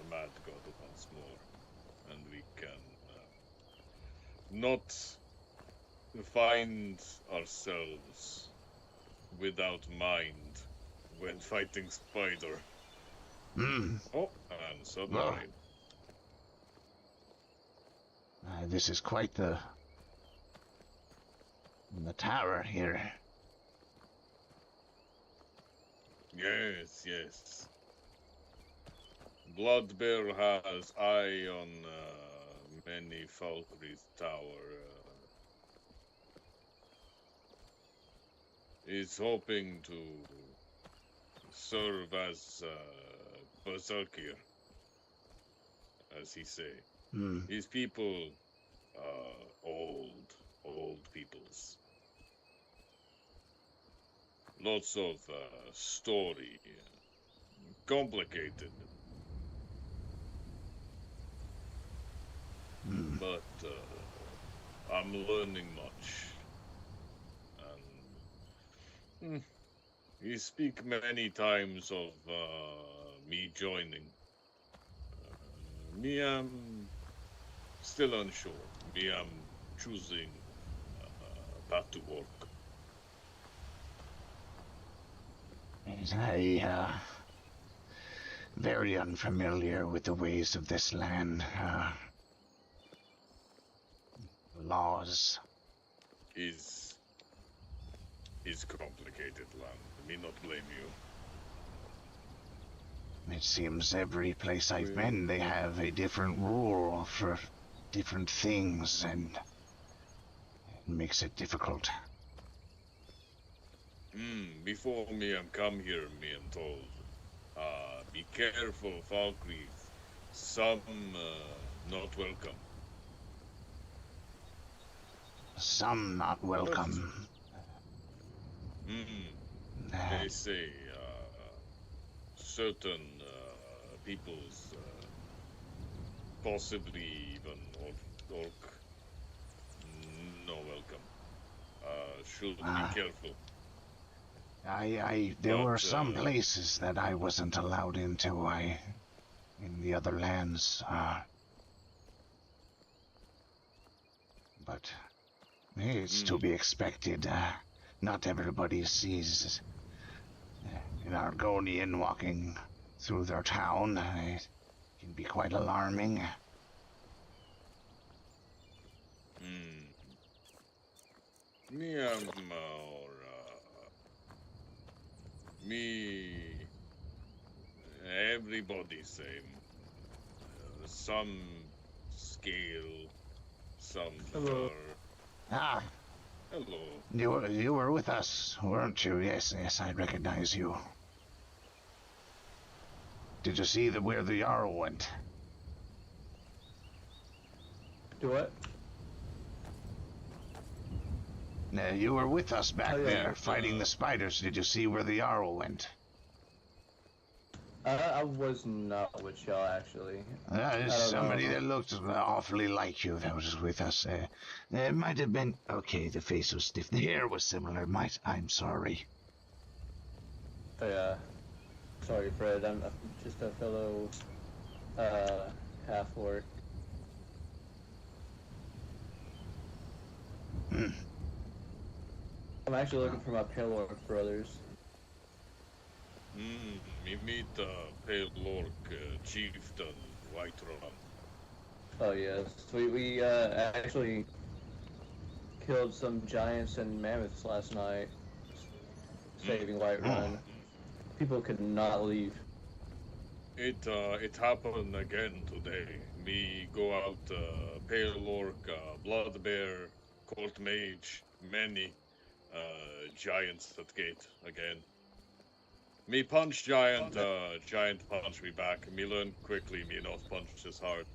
Mad God once more, and we can not find ourselves without mind when fighting Spider. Oh, and submarine. This is quite the tower here. Yes, yes. Bloodbear has eye on many Falkreath tower. He's hoping to serve as berserker, as he say. His people old peoples. Lots of story, complicated. But I'm learning much. And he speak many times of me joining. Me, I'm still unsure. Me, I'm choosing path to work. I very unfamiliar with the ways of this land. Laws. Is complicated land. Me not blame you. It seems every place I've been, they have a different rule for different things, and it makes it difficult. Before me am come here, me am told, be careful, Falkreath. Some not welcome. Some not welcome. They say certain peoples, possibly even orc, no welcome. Should be careful. There were some places that I wasn't allowed into. In the other lands. But it's to be expected. Not everybody sees an Argonian walking through their town. It can be quite alarming. Me, everybody same. Some scale, some Hello. Hello. You were with us, weren't you? Yes, I recognize you. Did you see where the Jarl went? Do what? You were with us back there, fighting the spiders. Did you see where the Jarl went? I was not with y'all, actually. Somebody that looked awfully like you that was with us. It might have been... Okay, the face was stiff. The hair was similar. I'm sorry. Oh, yeah. Sorry, Fred. I'm just a fellow half-orc. I'm actually looking for my Pale Orc brothers. We meet Pale Orc Chieftain Whiterun. Oh yes, we actually killed some giants and mammoths last night, saving Whiterun. People could not leave. It happened again today. We go out Pale Orc, Blood Bear, Court Mage, many giants at gate again. Me punch giant, giant punch me back. Me learn quickly, me not punch as hard.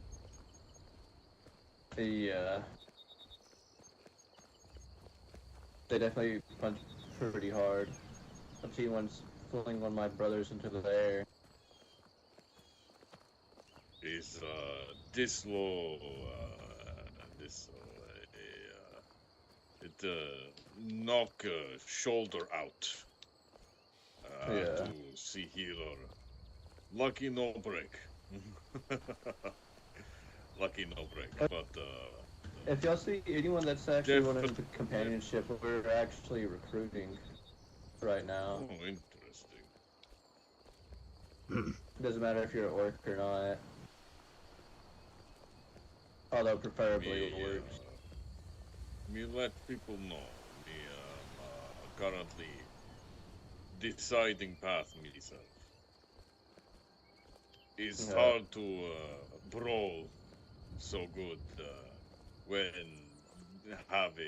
Yeah. They definitely punch pretty hard. I've seen one fling one of my brothers into the air. Is this low, knock shoulder out. To see healer. Lucky no break. Lucky no break, but if y'all see anyone that's actually wanting companionship, we're actually recruiting right now. Oh, interesting. Doesn't matter if you're an orc or not. Although preferably orcs. Me let people know. Me currently deciding path myself. It's hard to brawl so good when have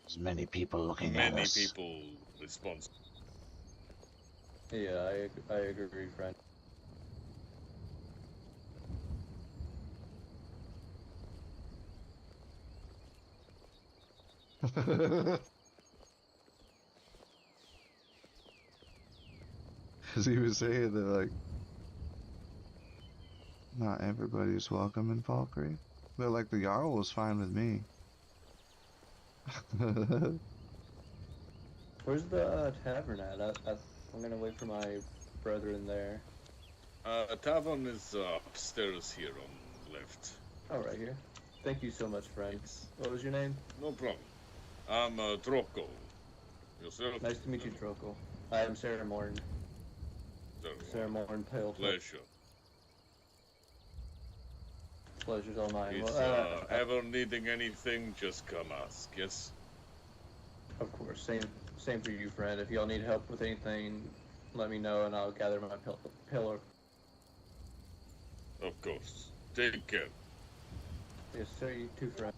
as many people looking at us. Many people responsible. Yeah, I agree, friend. As he was saying that, like, not everybody's welcome in Falkreath. But, like, the Jarl was fine with me. Where's the tavern at? I'm gonna wait for my brethren there. Tavern is upstairs here on left. Oh, right here. Thank you so much, friend. What was your name? No problem. I'm Droko. Yourself? Nice to meet you, Droko. I am Sarah Morn. Sarah Morn, Pale. Pleasure. Pleasure's all mine. If ever needing anything, just come ask, yes? Of course. Same for you, friend. If y'all need help with anything, let me know and I'll gather my pillar. Of course. Take care. Yes, sir. You too, friend.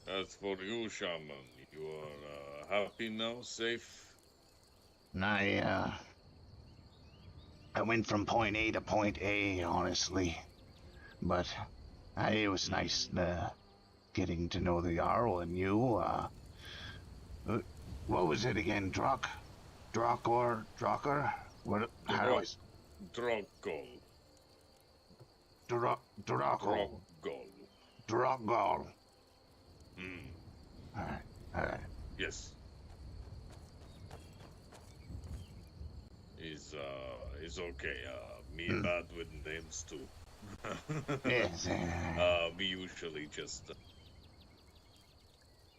As for you, Shaman, you are happy now, safe? I went from point A to point A, honestly. But it was nice getting to know the Jarl and you. What was it again? Drocker? What? How is? Drogol. Drogol. Alright. Yes. Is okay. Me bad with names too. Yes. We usually just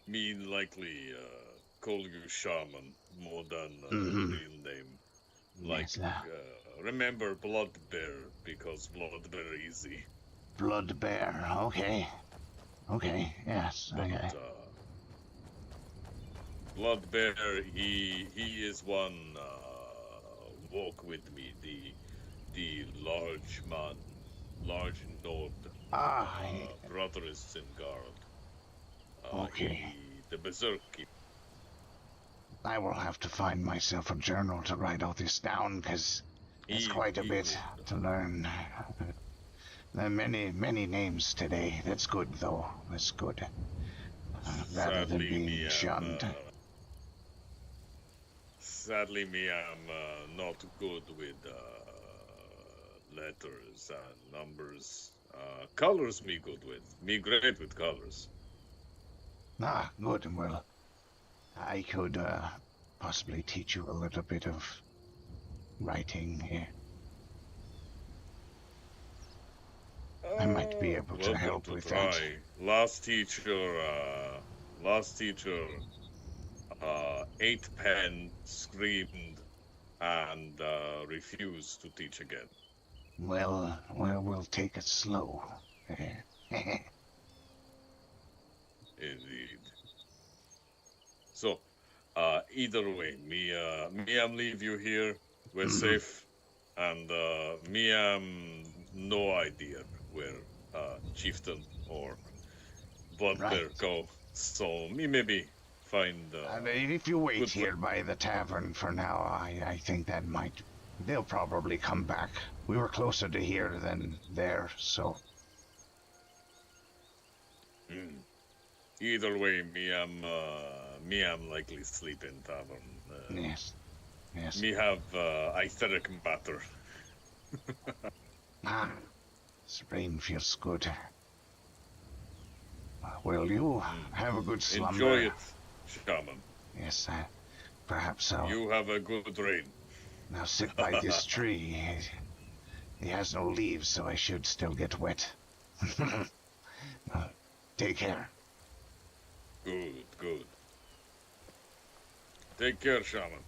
me likely call you Shaman more than real name. Like remember Blood Bear because Blood Bear easy. Blood Bear. Okay. Yes. But, okay. Blood Bear, he is one walk with me, the large man, large node. Brother is in guard. Okay. The berserk. I will have to find myself a journal to write all this down, because it's quite a bit to learn. There are many names today. That's good, though. That's good. Rather than being shunned. Sadly, me, I'm not good with letters and numbers. Colors me good with. Me great with colors. Good. Well, I could possibly teach you a little bit of writing here. I might be able to help with that. Last teacher, ate pen, screamed, and refused to teach again. Well, we'll take it slow. Indeed. So, either way, me am leave you here. We're safe, and me am no idea where chieftain or butler go. So me maybe find. If you wait here by the tavern for now, I think that might. They'll probably come back. We were closer to here than there, so. Either way, me am likely sleep in tavern. Yes. Me have etheric matter. This rain feels good. Well, you have a good slumber. Enjoy it, shaman. Yes, perhaps so. You have a good rain. Now sit by this tree. He has no leaves, so I should still get wet. Take care. Good. Take care, shaman.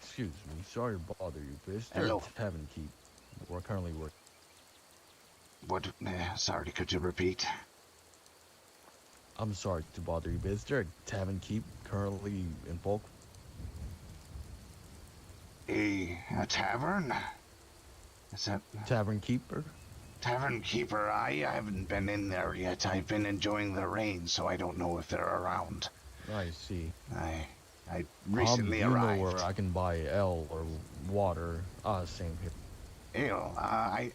Excuse me, sorry to bother you, but it's Hello. Tavern Keep. We're currently working. What? Sorry, could you repeat? I'm sorry to bother you, but is there a Tavern Keep currently in Falk? A tavern? Is that... Tavern Keeper? Tavern Keeper, I haven't been in there yet. I've been enjoying the rain, so I don't know if they're around. I see. I recently arrived. You know where I can buy ale or water? Same here. Ale? I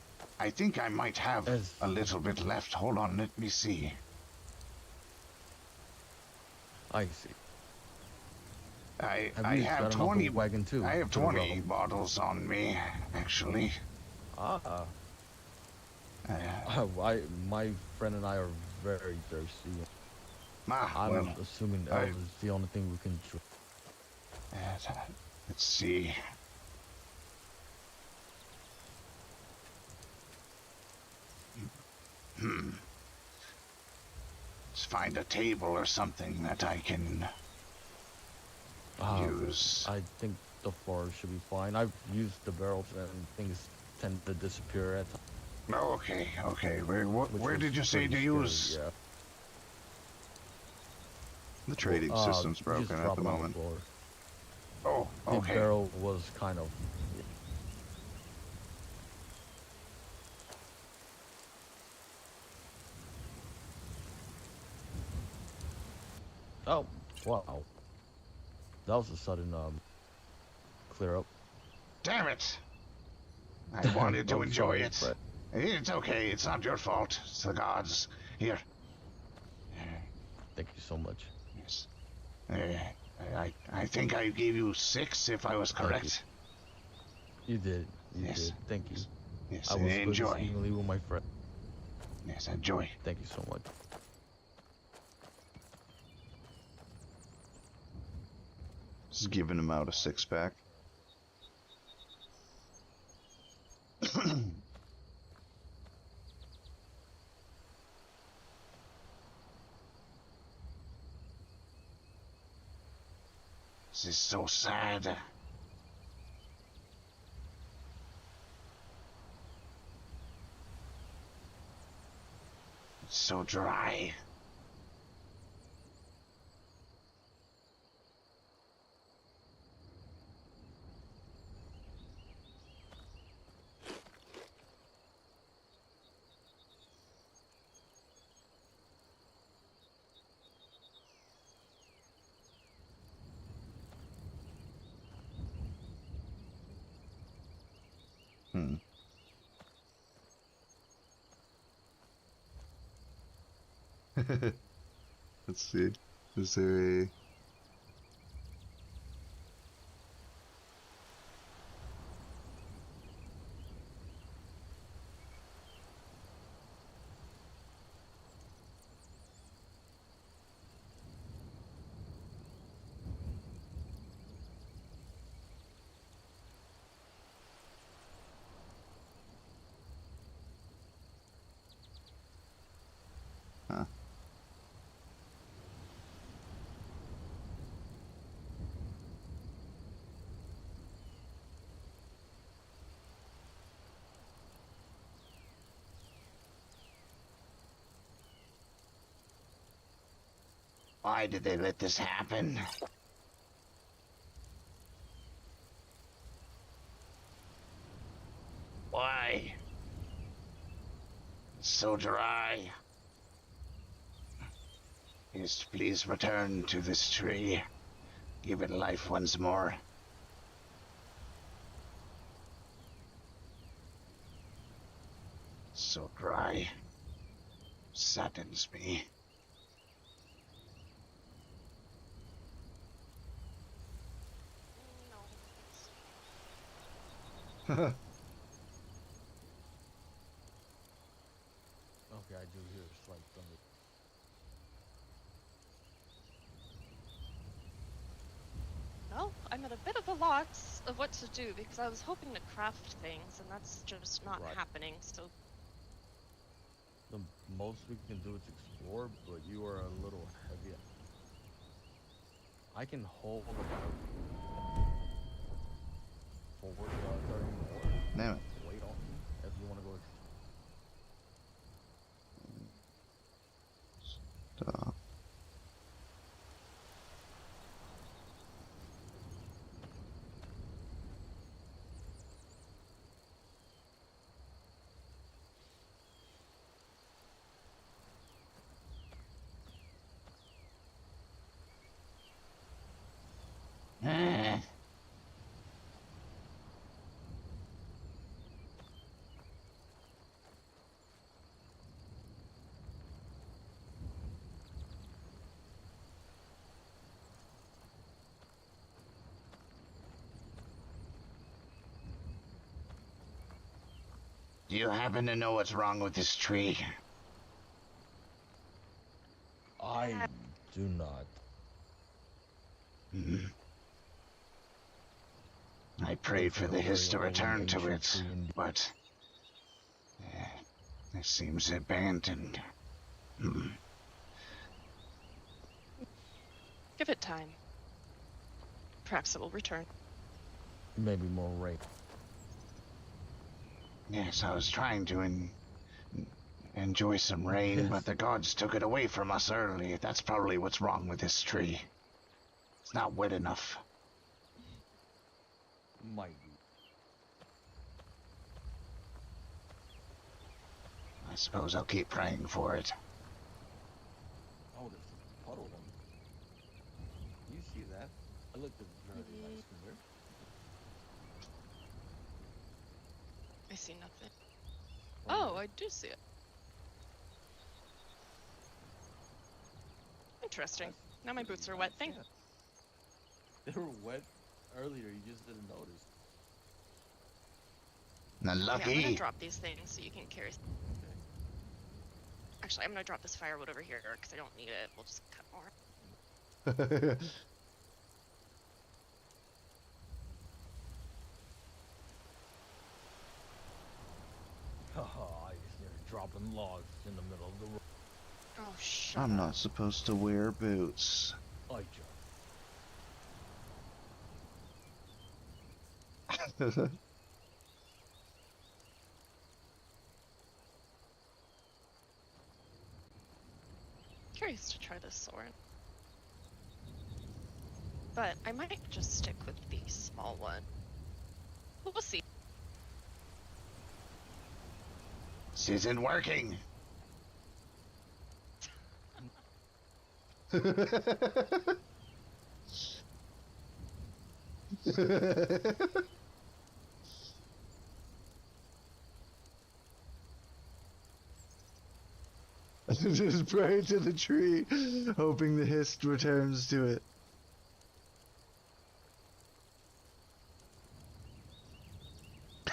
think I might have a little bit left. Hold on, let me see. I see. I have 20 wagon too. I have 20 bottles on me, actually. My friend and I are very thirsty. I'm assuming ale is the only thing we can drink. Let's see. Let's find a table or something that I can use. I think the floor should be fine. I've used the barrels and things tend to disappear at times. Okay. Where did you say to use? Yeah. The trading system's broken at the moment. Oh, okay. The barrel was kind of... Oh, wow. That was a sudden, clear up. Damn it! I wanted to enjoy it. But... It's okay, it's not your fault. It's the gods. Here. Thank you so much. Yes. I think I gave you 6 if I was correct. You did. You did. Thank you. Yes, I was enjoy. speaking with my friend. Yes, enjoy. Thank you so much. Just giving him out a 6-pack. This is so sad. It's so dry. Let's see. Is there a... Why did they let this happen? Why? It's so dry. Hist, please return to this tree. Give it life once more. So dry. Saddens me. Okay, I do hear a slight thunder. Well, I'm at a bit of a loss of what to do because I was hoping to craft things, and that's just not happening, so... The most we can do is explore, but you are a little heavy. I can hold about 40 or 30 more. Damn it. Wait on me if you want to go. Stop. Do you happen to know what's wrong with this tree? I do not. Hmm. I prayed for the Hist to return to it, but it seems abandoned. Hmm. Give it time. Perhaps it will return. Maybe more rain. Yes, I was trying to enjoy some rain, but the gods took it away from us early. That's probably what's wrong with this tree. It's not wet enough. Might be. I suppose I'll keep praying for it. Oh, there's a puddle one. You see that? I looked at very nice from here. I see nothing. Oh, I do see it. Interesting. Now my boots are wet. Thank you. They were wet earlier, you just didn't notice. Unlucky. Yeah, I'm gonna drop these things so you can carry. Okay. Actually, I'm gonna drop this firewood over here because I don't need it. We'll just cut more. Haha, you're dropping logs in the middle of the road. Oh, shut I'm not supposed to wear boots. I jump. Curious to try this sword. But I might just stick with the small one. We'll see. This isn't working. Just pray to the tree, hoping the Hist returns to it.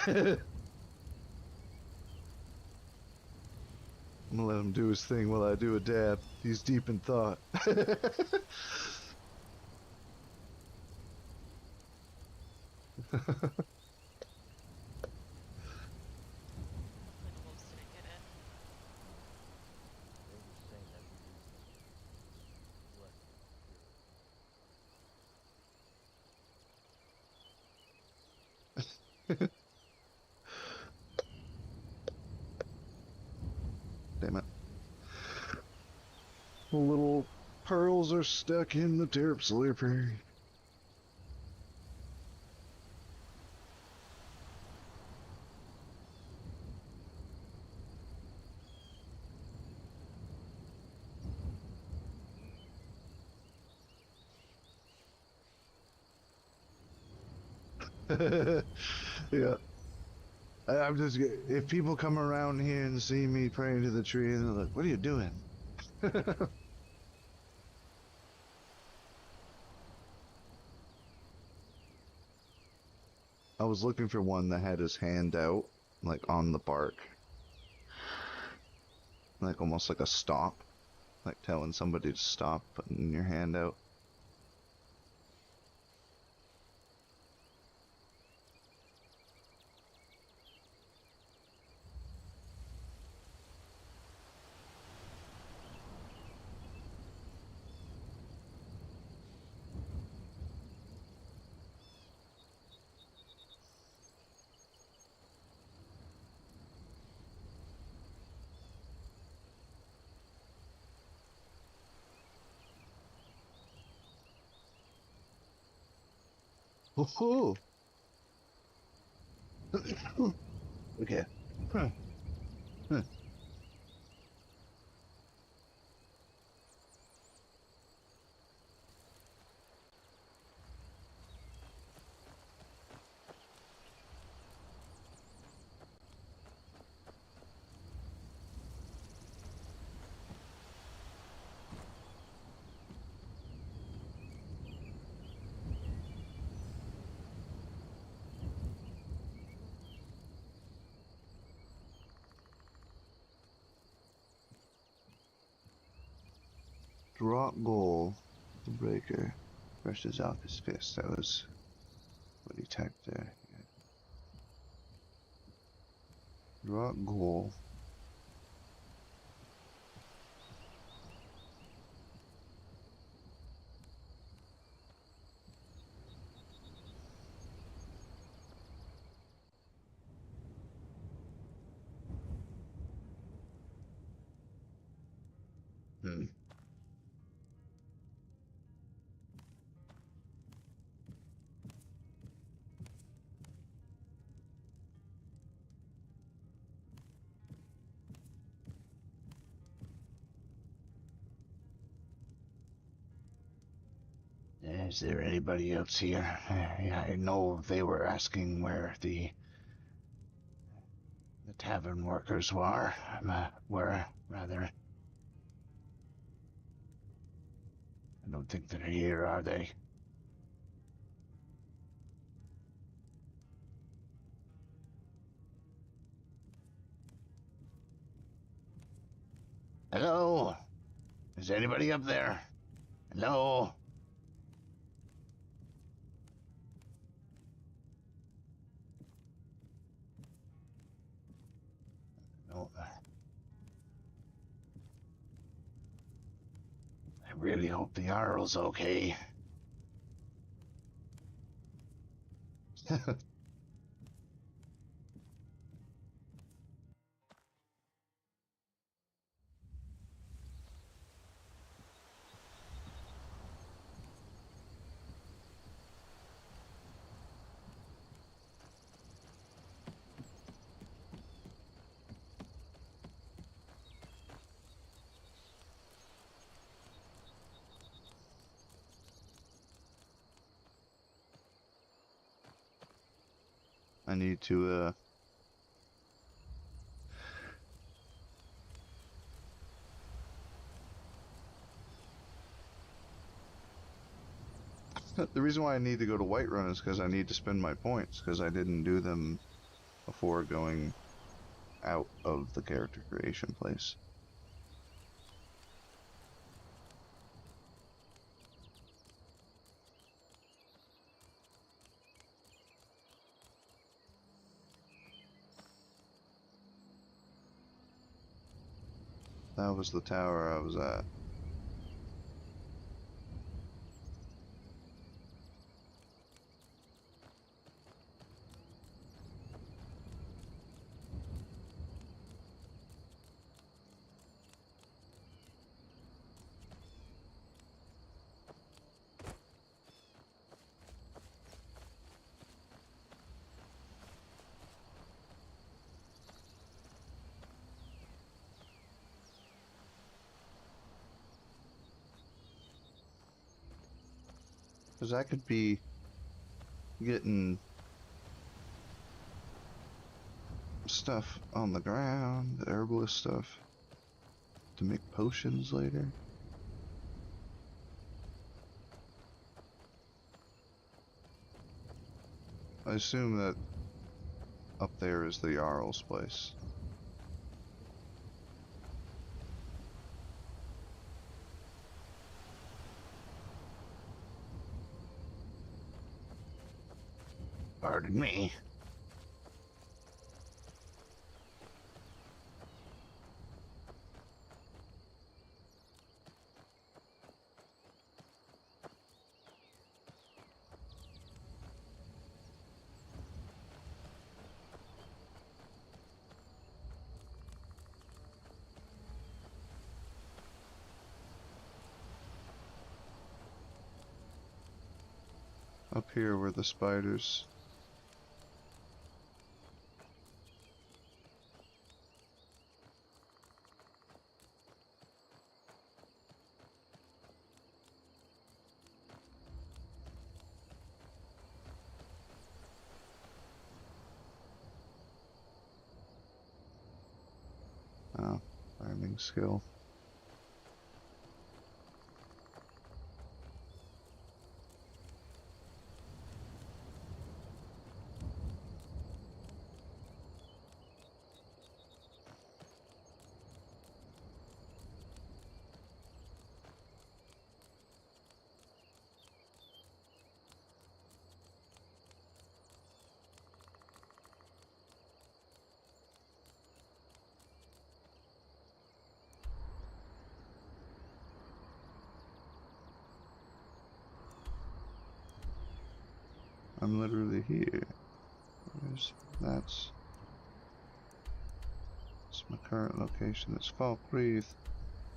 I'm gonna let him do his thing while I do a dab. He's deep in thought. Damn it. A little pearl Trolls are stuck in the Terp Slurper. Yeah. I'm just, if people come around here and see me praying to the tree, and they're like, what are you doing? I was looking for one that had his hand out, like on the bark. Like almost like a stop. Like telling somebody to stop, putting your hand out. Oh, okay. Huh. Huh. Drop goal. The breaker brushes off his fist. That was what he typed there. Yeah. Drop goal. Hmm. Is there anybody else here? Yeah, I know they were asking where the tavern workers were. Were rather. I don't think they're here, are they? Hello? Is anybody up there? Hello? No. I really hope the Jarl's okay. I need to, the reason why I need to go to Whiterun is because I need to spend my points, because I didn't do them before going out of the character creation place. That was the tower I was at. Because I could be getting stuff on the ground, herbalist stuff, to make potions later. I assume that up there is the Jarl's place. Pardon me. Up here were the spiders. Oh, farming skill. I'm literally here. That's my current location. That's Falkreath.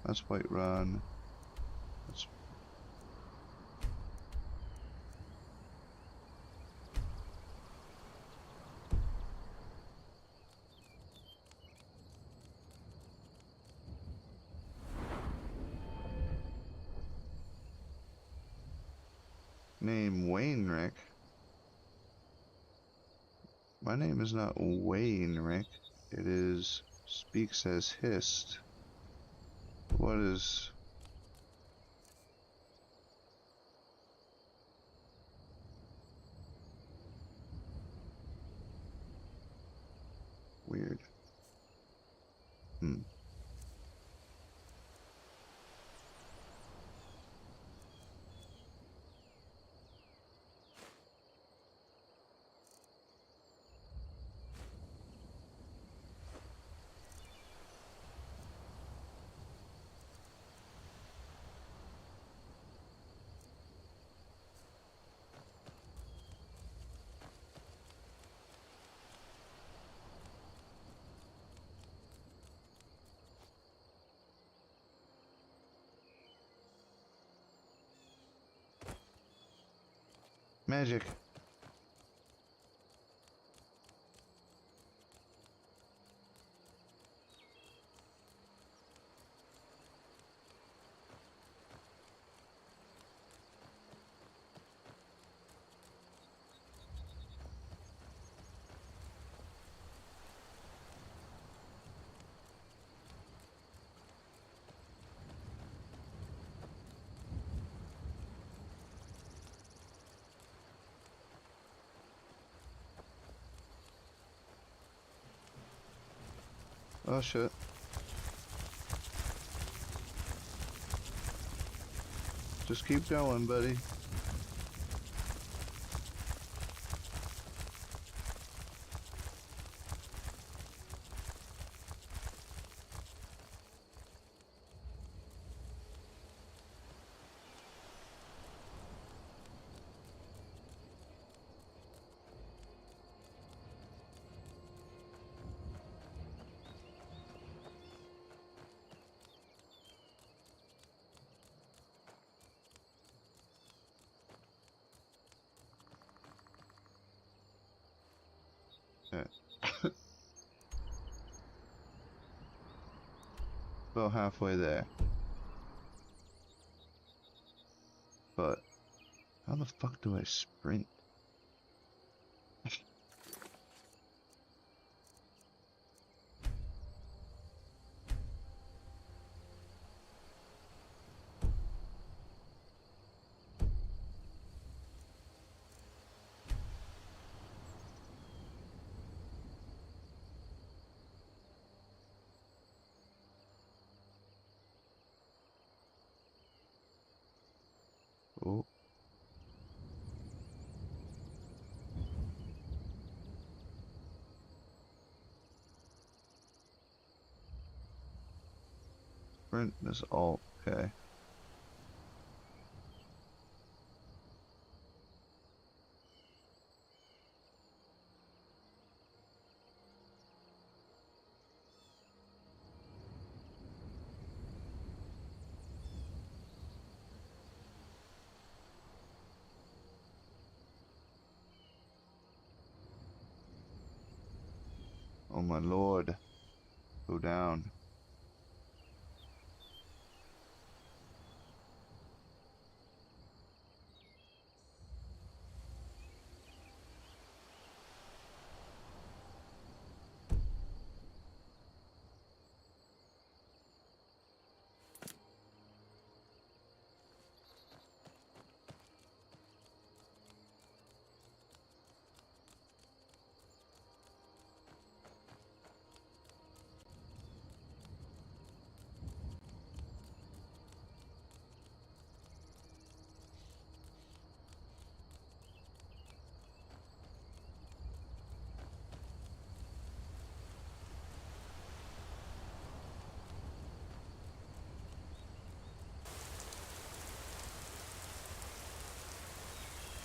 That's Whiterun. That's name Wainrick. My name is not Wainrick. It is Speaks-as-Hist. What is... Weird. Magic. Oh shit. Just keep going, buddy. About halfway there. But How the fuck do I sprint? Oh. Sprint is all okay. Oh my lord. Go down.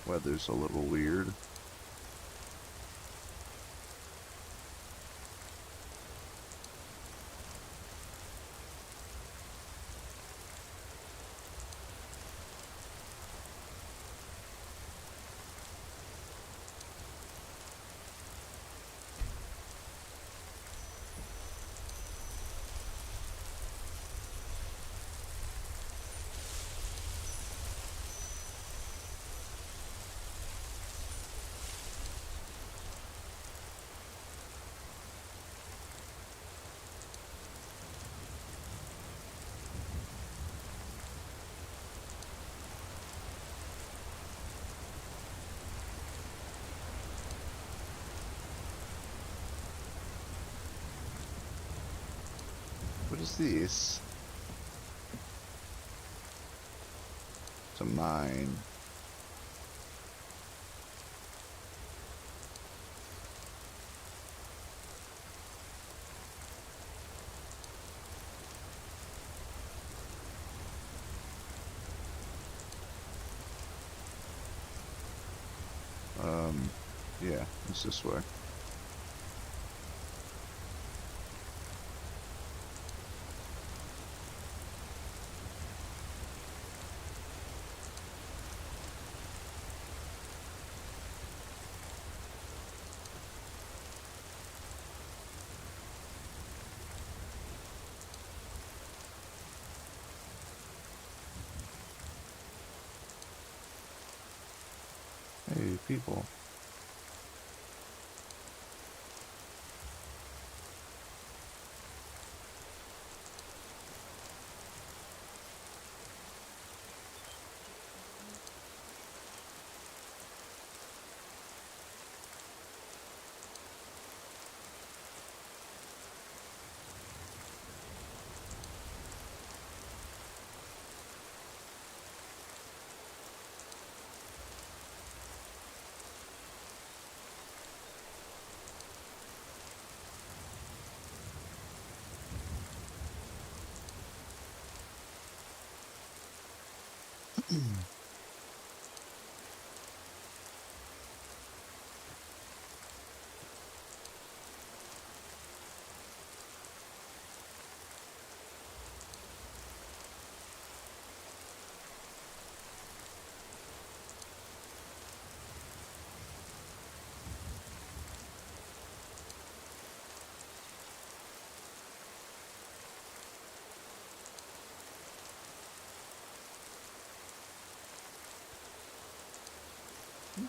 Weather's a little weird. What is this? It's a mine. Yeah, it's this way. Hey, people.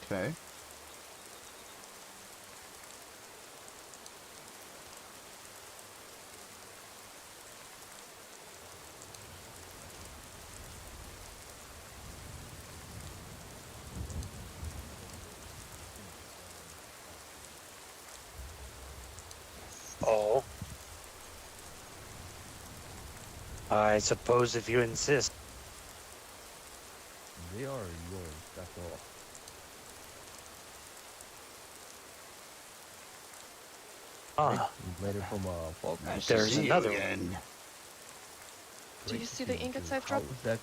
Okay. Oh. I suppose if you insist. They are yours, that's all. Ah. You made it from Falkreath. There's another one. Do you see the ingots I've dropped? How is that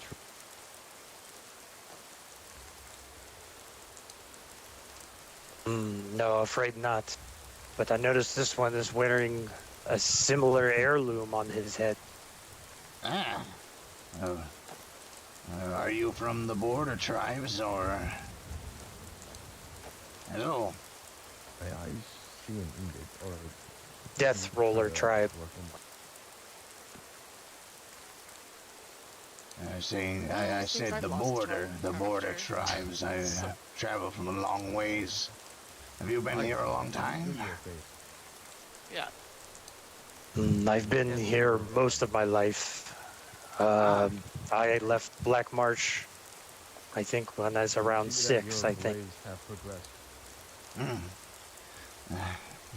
true? No, afraid not. But I noticed this one is wearing a similar heirloom on his head. Ah. Are you from the border tribes, or... Hello? I see an ingot, or... Death Roller tribe. I said the border tribes. I travel from a long ways. Have you been here a long time? Yeah. I've been here most of my life. I left Black Marsh, I think, when I was around 6, I think.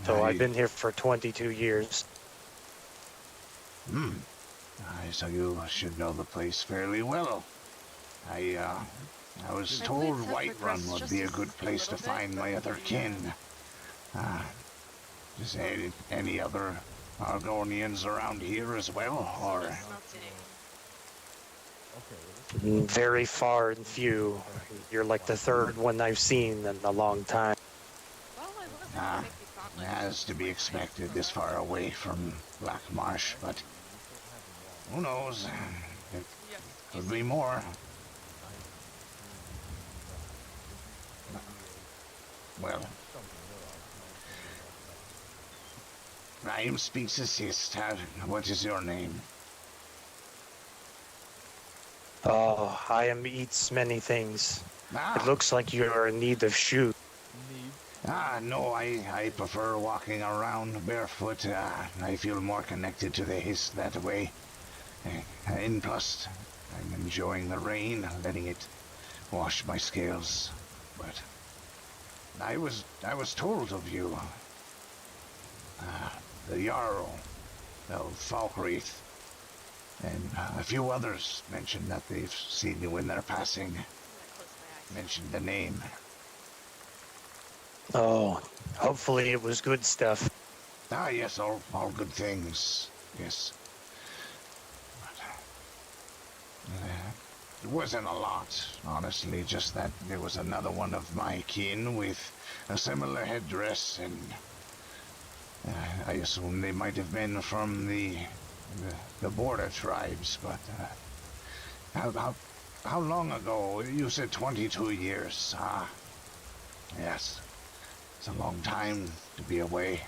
So I've been here for 22 years. So you should know the place fairly well. I was told Whiterun would be a good place to find my other kin. Is there any other Argonians around here as well, or...? Very far and few. You're like the third one I've seen in a long time. As to be expected this far away from Black Marsh, but who knows? It could be more. Well, I am Speaks-as-Hist. What is your name? Oh, I am eats many things. It looks like you're in need of shoes. No, I prefer walking around barefoot. I feel more connected to the Hist that way. And plus, I'm enjoying the rain, letting it wash my scales. But I was told of you. The Jarl of Falkreath, and a few others mentioned that they've seen you in their passing. Mentioned the name. Oh, hopefully it was good stuff. Yes, all good things. Yes. It wasn't a lot, honestly, just that there was another one of my kin with a similar headdress, and I assume they might have been from the border tribes, but how long ago? You said 22 years. Yes. It's a long time to be away.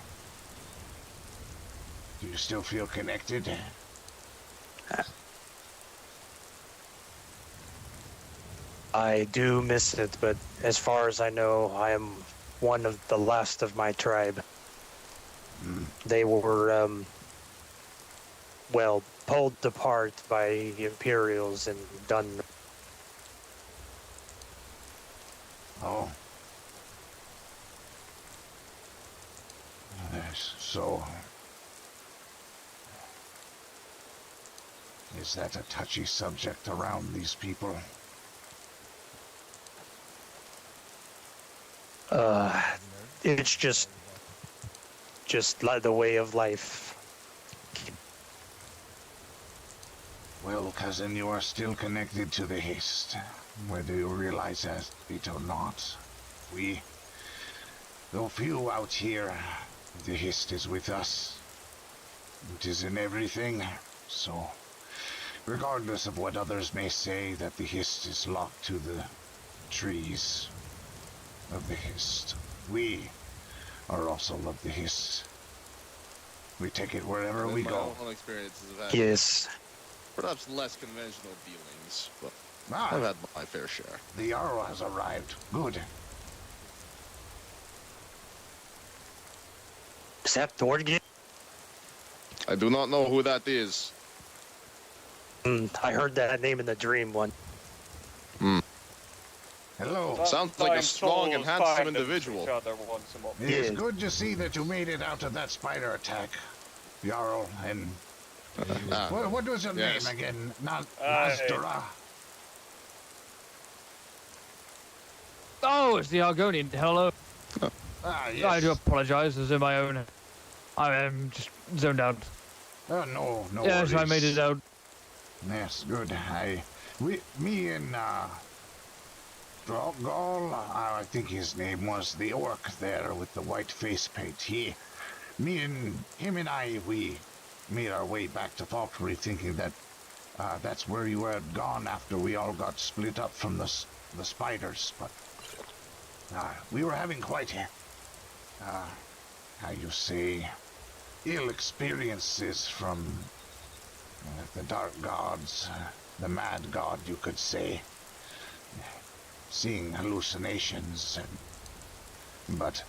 Do you still feel connected? I do miss it, but as far as I know, I am one of the last of my tribe. They were, well, pulled apart by the Imperials and done. Oh. So, is that a touchy subject around these people? It's just like the way of life. Well, cousin, you are still connected to the Hist, whether you realize it or not. Though few out here, the Hist is with us. It is in everything, so regardless of what others may say, that the Hist is locked to the trees of the Hist. We are also of the Hist. We take it wherever we go. My own experiences have had Yes. perhaps less conventional dealings, but I've had my fair share. The Jarl has arrived. Good. Is that Dorgan? I do not know who that is. I heard that name in the dream one. Hello. Sounds like a strong and handsome individual. It is good to see that you made it out of that spider attack, Jarl. And what was your name again? Nasdora. Oh, it's the Argonian. Hello. Yes. I do apologize. As in my own. I am just zoned out. Oh no, no. Yes, worries. I made it out. Yes, good. Me and Drogol, I think his name was, the orc there with the white face paint. Him and I, we made our way back to Falkreath, thinking that that's where you had gone after we all got split up from the spiders. But we were having quite how you say, ill experiences from the dark gods, the mad god, you could say. Seeing hallucinations, but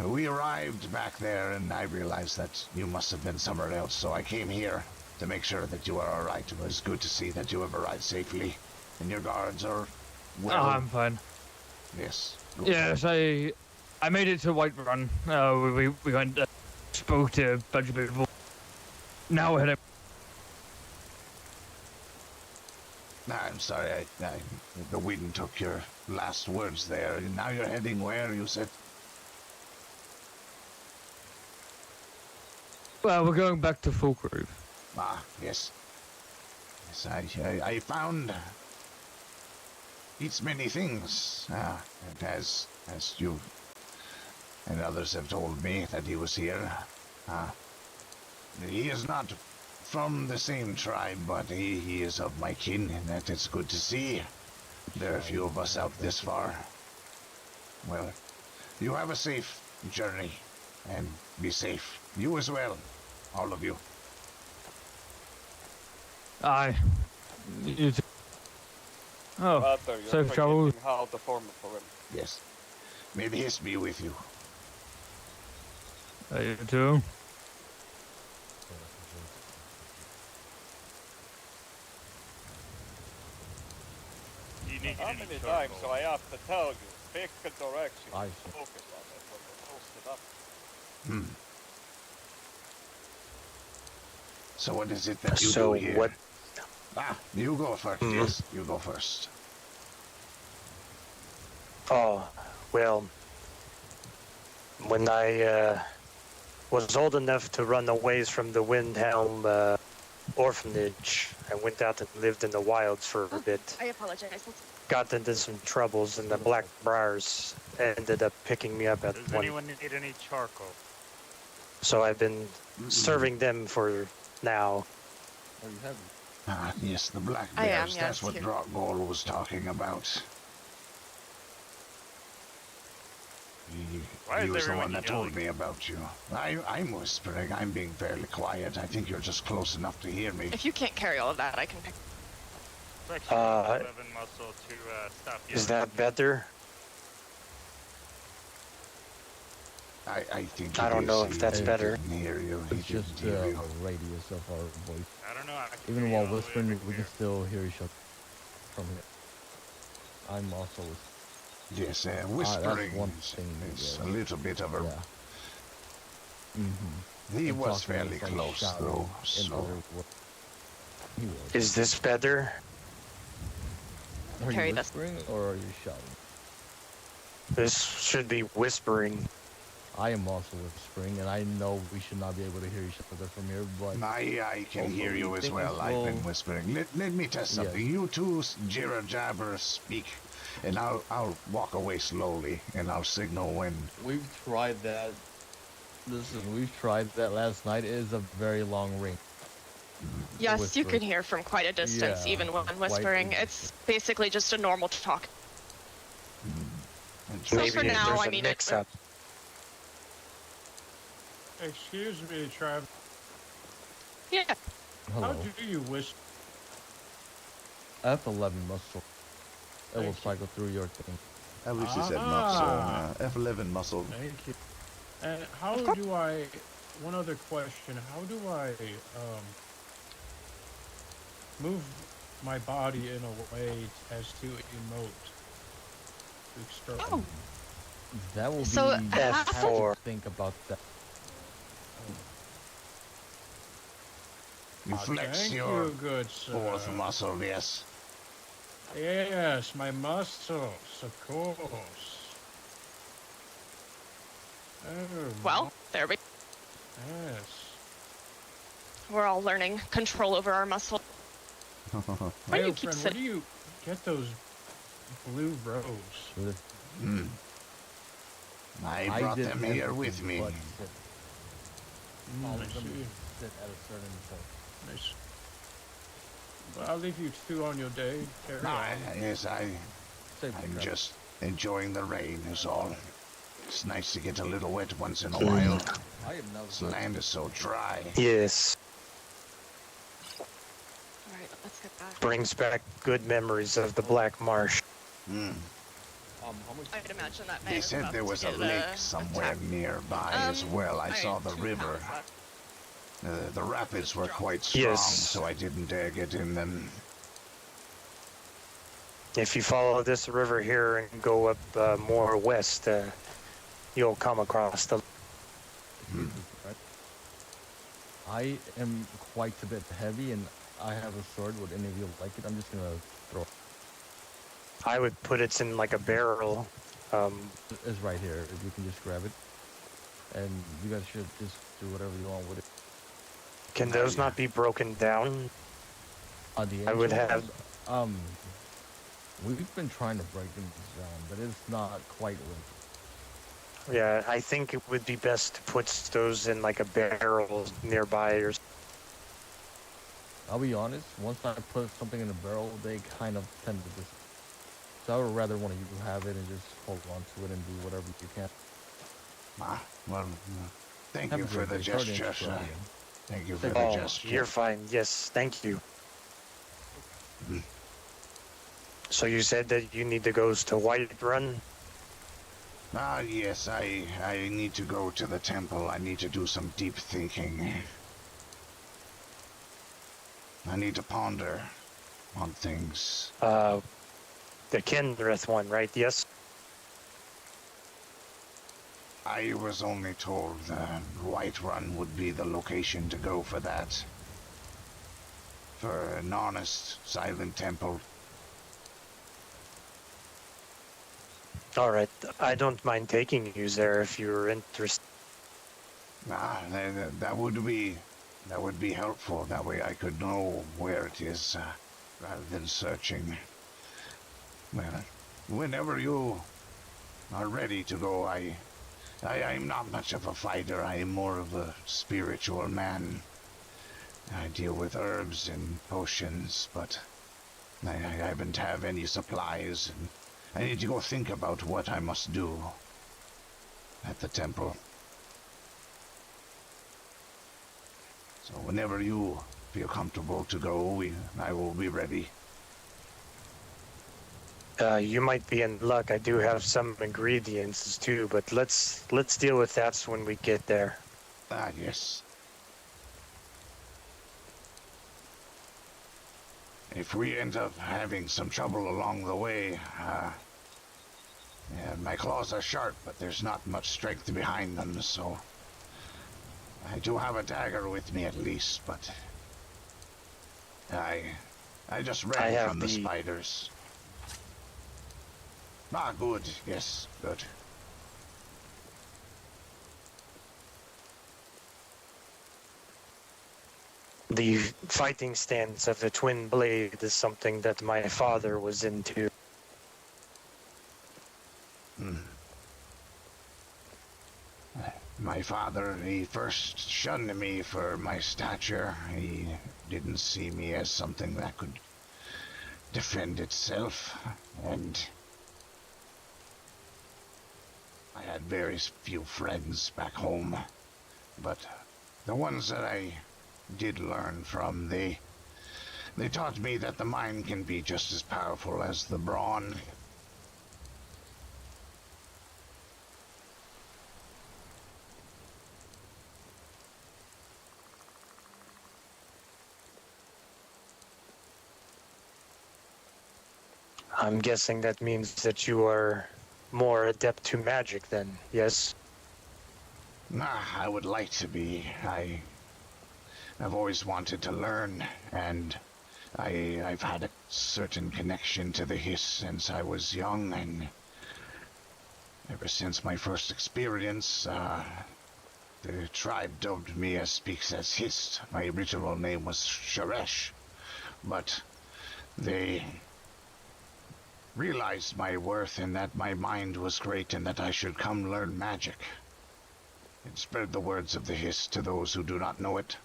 we arrived back there and I realized that you must have been somewhere else, so I came here to make sure that you are alright. It was good to see that you have arrived safely and your guards are well. Oh, I'm fine. Yes. Yes, I made it to Whiterun. We went spoke to a bunch of people. Now we're heading. I'm sorry, the wind took your last words there. Now you're heading where, you said? Well, we're going back to Falkreath. Ah, yes. Yes, I found it's many things. And as you and others have told me that he was here. He is not from the same tribe, but he is of my kin, and that is good to see. There are a few of us out this far. Well, you have a safe journey, and be safe. You as well, all of you. Aye. You too. Oh, Rather, you're safe travels. forgetting how to form for him. Yes. May the Hist be with you. You too. How many times do I have to tell you? Pick a direction. Focus on it when you're posted up. So what is it that you do here? What? You go first. Yes, you go first. Oh, well, when I was old enough to run away from the Windhelm orphanage, I went out and lived in the wilds for a bit. I apologize. Got into some troubles, and the Black Briars ended up picking me up at Does one. anyone need any charcoal? So I've been serving them for now. Oh, you haven't? Yes, the Black I am, Bears. yes, That's what here. Drogol was talking about. Why He is was the one everyone that told me about you. I'm whispering. I'm being fairly quiet. I think you're just close enough to hear me. If you can't carry all of that, I can pick. It's actually 11 muscle to stop you. Is that better? I think I don't know if that's he better. didn't hear you. He It's just didn't hear a you. radius of our voice. I don't know. I can Even hear while you all the way whispering, over we here. can still hear each other from here. I'm also whispering. Yes, whispering that's one thing. is a little bit of a... Yeah. He And was talking fairly is like close, shouting though, in so... other wo- He was. Is this better? Are you Carry this. whispering or are you shouting? This should be whispering. I am also whispering, and I know we should not be able to hear each other from here, but... I can hear you as things well. I've been will- whispering. Let me test something. Yes. You two, Jira Jabber, speak, and I'll walk away slowly, and I'll signal when... We've tried that. Listen, we've tried that last night. It is a very long ring. Yes, you Whisper. can hear from quite a distance, Yeah, even when quite whispering. a It's basically just a normal talk. So Maybe for now, there's I a mean, mix-up. Excuse me, Trav. Yeah. How Hello. do you whisper? F11 muscle. It will cycle through your thing. At least he said muscle. F11 muscle. Thank you. And how do I? One other question: how do I move my body in a way as to emote? To extort. Oh. That will So, be F4. Think about that. You flex Thank your you, good sir. fourth muscle, yes. Yes, my muscles, of course. Oh, Well, there we. yes. We're all learning control over our muscle. Why do you keep friend, where sitting? do you get those blue robes? I brought did them here with everything me. but sit. All I of them see. sit at a certain point. Nice. Well, I'll leave you two on your day. Carry on. Yes, I'm just enjoying the rain is all. It's nice to get a little wet once in a while. This land is so dry. Yes. Alright, let's get back. Brings back good memories of the Black Marsh. I'd imagine that They said there was a lake somewhere nearby as well. I saw the river. The rapids were quite strong, Yes. so I didn't dare get in them. If you follow this river here and go up more west, you'll come across the... I am quite a bit heavy, and I have a sword. Would any of you like it? I'm just gonna throw it. I would put it in like a barrel. It's right here. If you can just grab it, and you guys should just do whatever you want with it. Can those not be broken down? I would have... We've been trying to break them down, but it's not quite working. Yeah, I think it would be best to put those in like a barrel nearby or... I'll be honest, once I put something in a barrel, they kind of tend to just... So I would rather want you to have it and just hold on to it and do whatever you can. Well, thank Have you a for great the day. Sorry to gesture. interrupt Sir. again. Thank you for the Oh, gesture. you're fine. Yes, thank you. So you said that you need to go to Whiterun? Yes, I need to go to the temple. I need to do some deep thinking. I need to ponder on things. The Mereth one, right? Yes? I was only told that Whiterun would be the location to go for that. For an honest, silent temple. Alright, I don't mind taking you there if you're interested. That would be helpful. That way I could know where it is, rather than searching. Well, whenever you are ready to go, I'm not much of a fighter. I am more of a spiritual man. I deal with herbs and potions, but I haven't have any supplies, and I need to go think about what I must do at the temple. So whenever you feel comfortable to go, I will be ready. You might be in luck. I do have some ingredients too, but let's deal with that when we get there. Yes. If we end up having some trouble along the way, my claws are sharp, but there's not much strength behind them, so I do have a dagger with me at least, but I just ran from the spiders. Good. Yes, good. The fighting stance of the twin blade is something that my father was into. My father, he first shunned me for my stature. He didn't see me as something that could defend itself, and I had very few friends back home, but the ones that I did learn from, they taught me that the mind can be just as powerful as the brawn. I'm guessing that means that you are more adept to magic then, yes? I would like to be. I've always wanted to learn, and I've had a certain connection to the Hist since I was young, and ever since my first experience, the tribe dubbed me as Speaks-as-Hist. My original name was Sharesh, but they realized my worth and that my mind was great and that I should come learn magic and spread the words of the Hist to those who do not know it.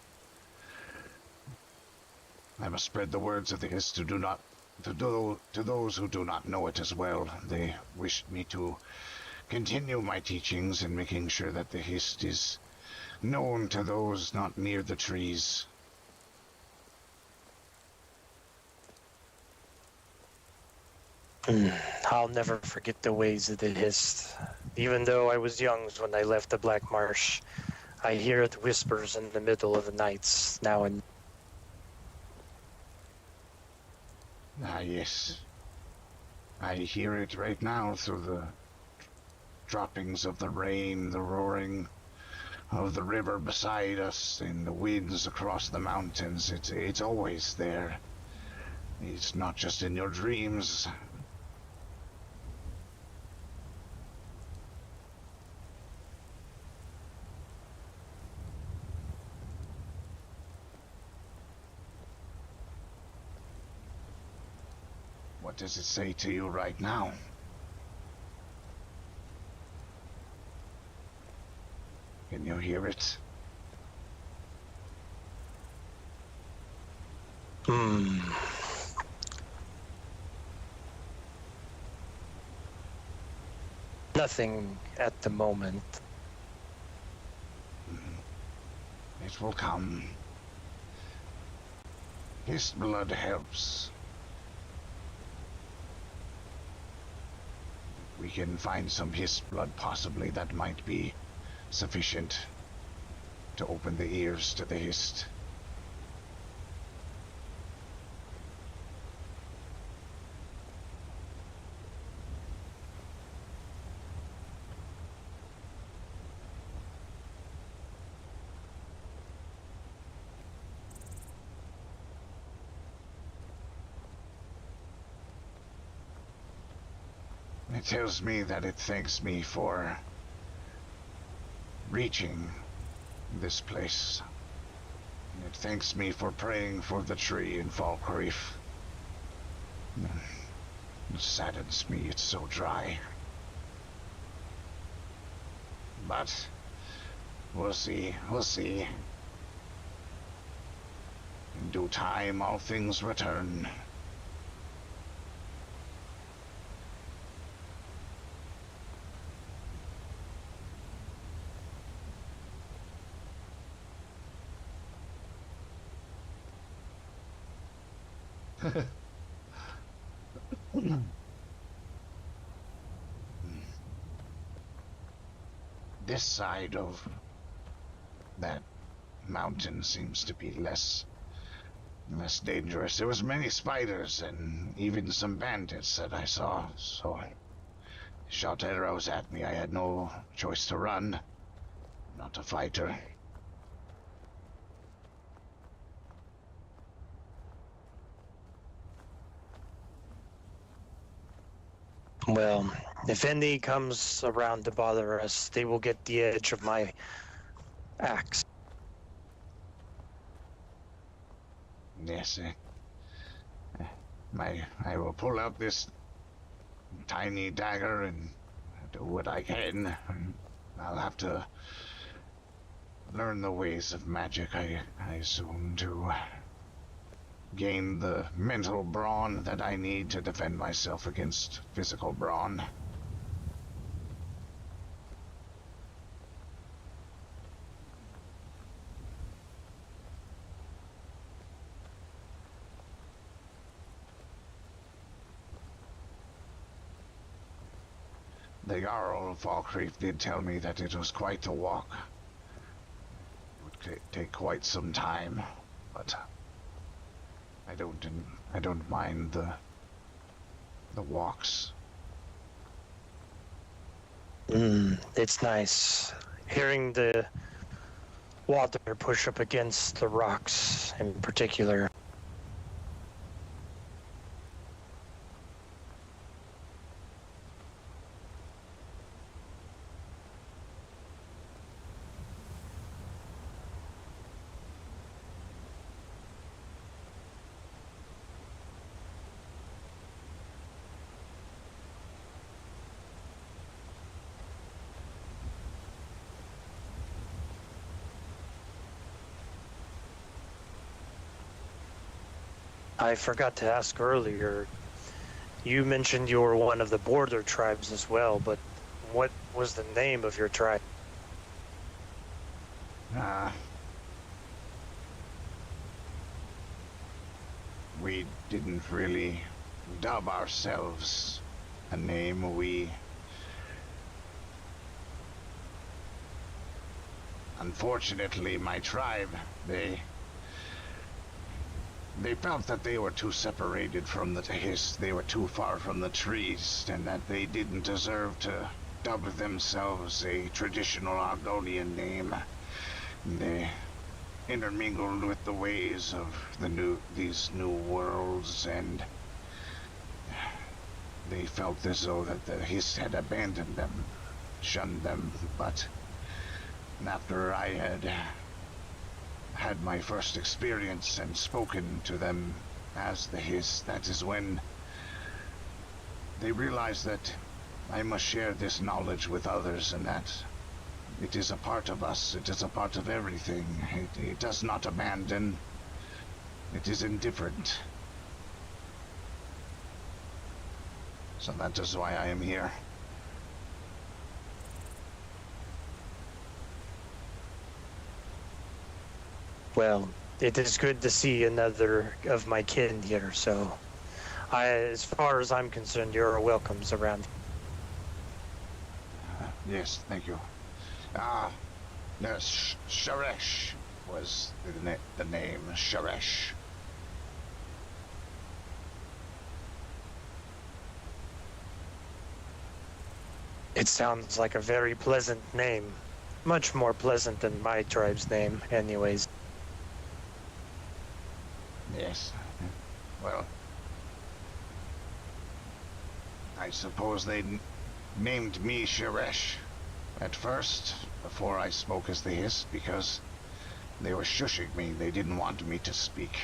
I must spread the words of the Hist to those who do not know it as well. They wished me to continue my teachings in making sure that the Hist is known to those not near the trees. I'll never forget the ways of the Hist. Even though I was young when I left the Black Marsh, I hear the whispers in the middle of the nights now and... Ah, yes. I hear it right now through the droppings of the rain, the roaring of the river beside us, and the winds across the mountains. It's always there. It's not just in your dreams. What does it say to you right now? Can you hear it? Nothing at the moment. It will come. Hist blood helps. We can find some Hist blood, possibly, that might be sufficient to open the ears to the Hist. It tells me that it thanks me for reaching this place. It thanks me for praying for the tree in Falkreath. It saddens me, it's so dry. But we'll see. In due time, all things return. This side of that mountain seems to be less dangerous. There was many spiders and even some bandits that I saw, so they shot arrows at me. I had no choice to run. I'm not a fighter. Well, if any comes around to bother us, they will get the edge of my axe. Yes, I will pull out this tiny dagger and do what I can. I'll have to learn the ways of magic, I assume, to gain the mental brawn that I need to defend myself against physical brawn. The Jarl of Falkreath did tell me that it was quite a walk. It would take quite some time, but I don't mind the the walks. It's nice hearing the water push up against the rocks in particular. I forgot to ask earlier, you mentioned you were one of the border tribes as well, but what was the name of your tribe? We didn't really dub ourselves a name. Unfortunately, my tribe, they felt that they were too separated from the Hist, they were too far from the trees, and that they didn't deserve to dub themselves a traditional Argonian name. They intermingled with the ways of these new worlds, and they felt as though that the Hist had abandoned them, shunned them. But after I had my first experience and spoken to them as the Hist, that is when they realized that I must share this knowledge with others, and that it is a part of us, it is a part of everything. It does not abandon, it is indifferent. So that is why I am here. Well, it is good to see another of my kin here, so as far as I'm concerned, you're welcomes around. Yes, thank you. Sharesh was the name, Sharesh. It sounds like a very pleasant name. Much more pleasant than my tribe's name, anyways. Yes. Well, I suppose they named me Sharesh at first, before I spoke as the Hist, because they were shushing me. They didn't want me to speak.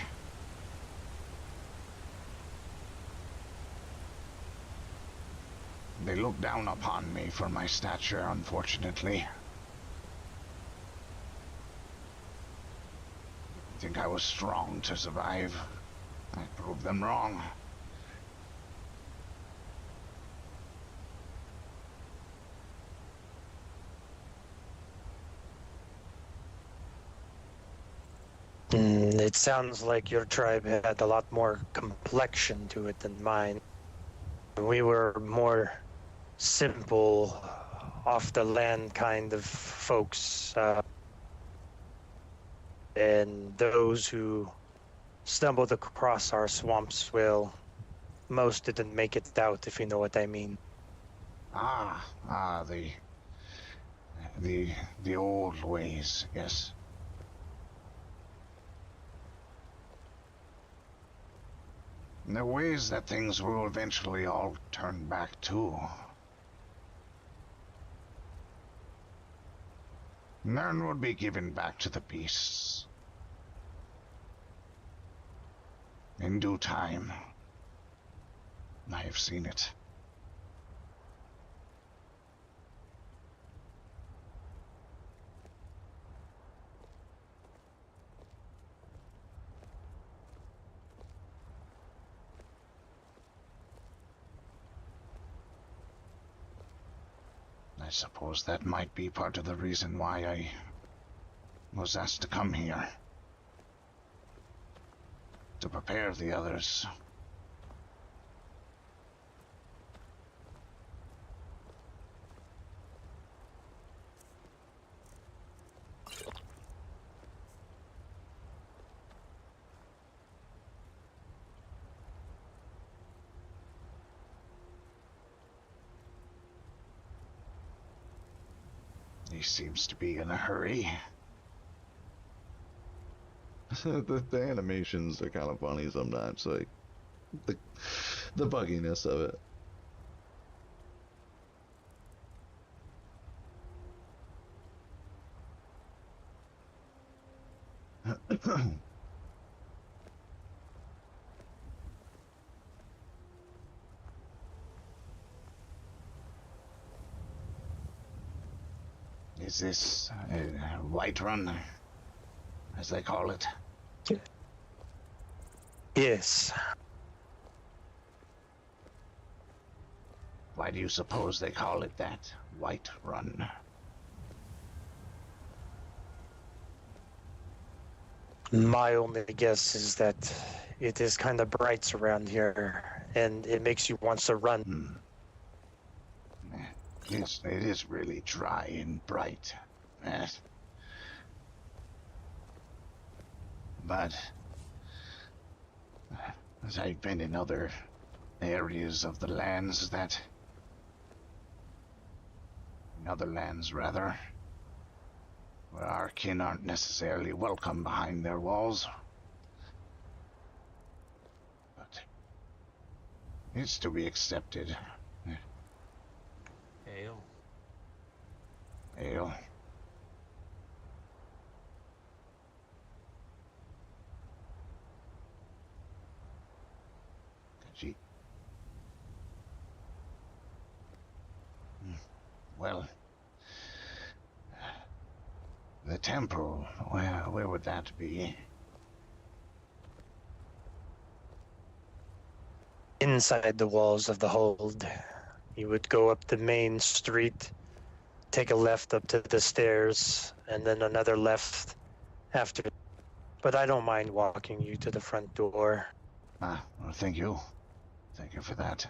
They looked down upon me for my stature, unfortunately. I think I was strong to survive. I proved them wrong. It sounds like your tribe had a lot more complexion to it than mine. We were more simple, off-the-land kind of folks. And those who stumbled across our swamps, well, most didn't make it out, if you know what I mean. The old ways, yes. The ways that things will eventually all turn back to. None will be given back to the beasts. In due time. I have seen it. I suppose that might be part of the reason why I was asked to come here. To prepare the others. He seems to be in a hurry. The animations are kind of funny sometimes, like the bugginess of it. Is this Whiterun, as they call it? Yes. Why do you suppose they call it that? Whiterun. My only guess is that it is kind of bright around here, and it makes you want to run. Yes, it is really dry and bright. Yes. But as I've been in other areas of the lands that... in other lands, rather, where our kin aren't necessarily welcome behind their walls. But it's to be accepted. Ale. Ale. Gee. Well, the temple, where would that be? Inside the walls of the hold. You would go up the main street, take a left up to the stairs, and then another left after. But I don't mind walking you to the front door. Well, thank you. Thank you for that.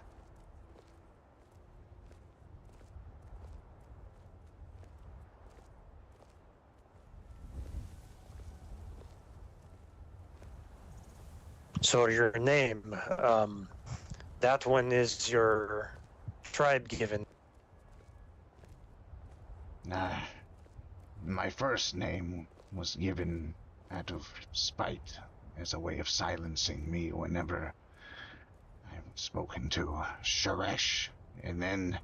So your name, that one is your tribe given. My first name was given out of spite, as a way of silencing me whenever I'm spoken to Sharesh. And then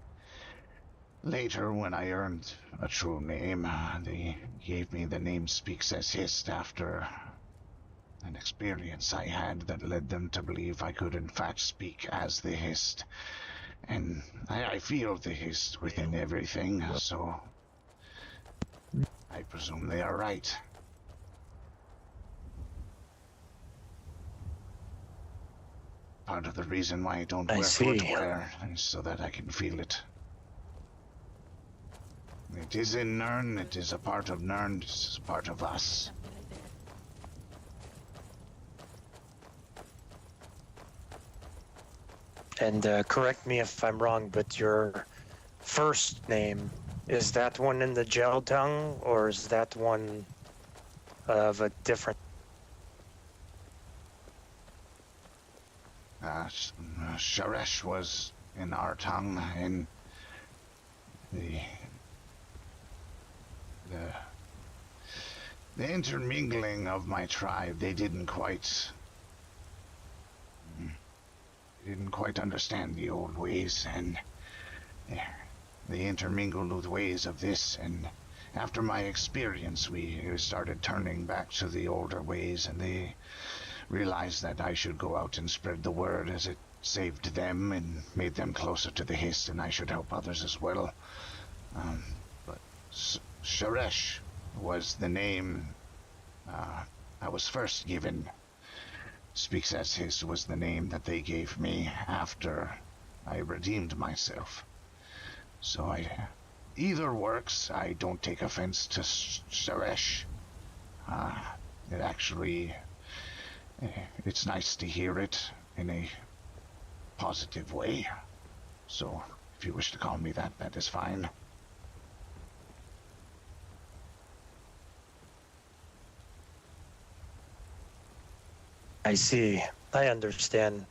later, when I earned a true name, they gave me the name Speaks-as-Hist after an experience I had that led them to believe I could in fact speak as the Hist. And I feel the Hist within everything, so I presume they are right. Part of the reason why I don't wear footwear is so that I can feel it. It is in Nirn, it is a part of Nirn, it is a part of us. And correct me if I'm wrong, but your first name, is that one in the gel tongue, or is that one of a different? Sharesh was in our tongue, and the intermingling of my tribe, they didn't quite understand the old ways, and they intermingled with ways of this, and after my experience we started turning back to the older ways, and they realized that I should go out and spread the word, as it saved them and made them closer to the Hist, and I should help others as well. But Sharesh was the name I was first given. Speaks-as-Hist was the name that they gave me after I redeemed myself. So either works. I don't take offense to Sharesh. It actually, it's nice to hear it in a positive way. So if you wish to call me that, that is fine. I see. I understand.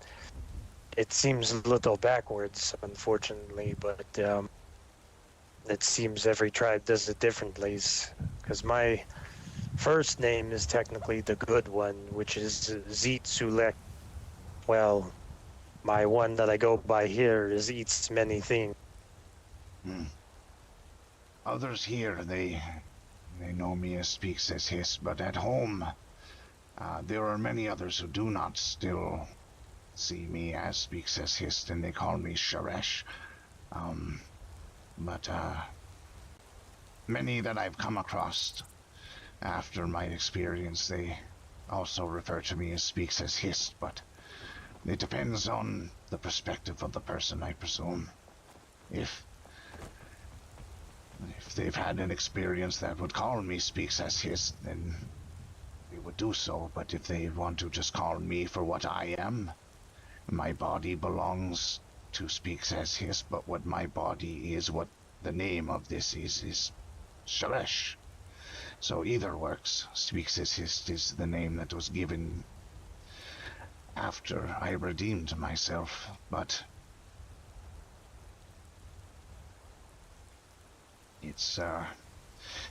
It seems a little backwards, unfortunately, but it seems every tribe does it differently. Because my first name is technically the good one, which is Zitsulek. Well, my one that I go by here is Eats Many Things. Others here, they know me as Speaks-as-Hist, but at home, there are many others who do not still see me as Speaks-as-Hist, and they call me Sharesh. But many that I've come across after my experience, they also refer to me as Speaks-as-Hist, but it depends on the perspective of the person, I presume. If they've had an experience that would call me Speaks-as-Hist, then they would do so, but if they want to just call me for what I am, my body belongs to Speaks-as-Hist, but what my body is, what the name of this is Sharesh. So either works. Speaks-as-Hist is the name that was given after I redeemed myself, but it's,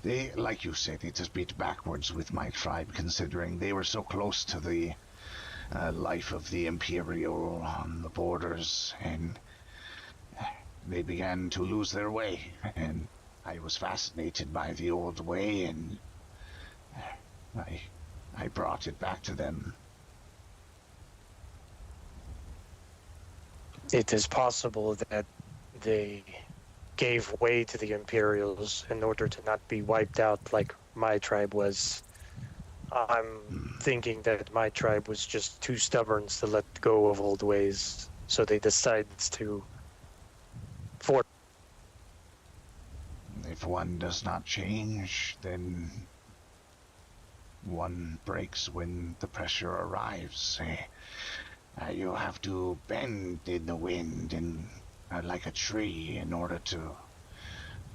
they, like you said, it's a bit backwards with my tribe, considering they were so close to the life of the Imperial on the borders, and they began to lose their way, and I was fascinated by the old way, and I brought it back to them. It is possible that they gave way to the Imperials in order to not be wiped out like my tribe was. I'm thinking that my tribe was just too stubborn to let go of old ways, so they decided to If one does not change, then one breaks when the pressure arrives. You have to bend in the wind and like a tree in order to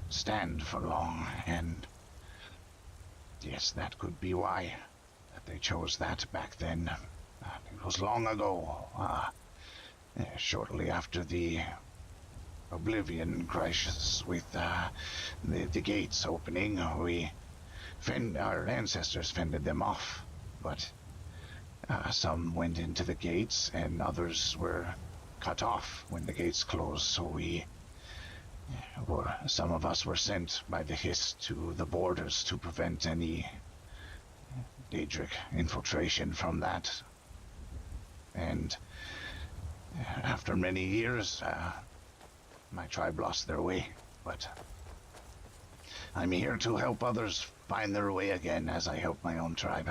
stand for long, and yes, that could be why that they chose that back then. It was long ago, shortly after the Oblivion crisis with the gates opening. Our ancestors fended them off, but some went into the gates and others were cut off when the gates closed, so some of us were sent by the Hist to the borders to prevent any Daedric infiltration from that. And after many years, my tribe lost their way, but I'm here to help others find their way again as I help my own tribe.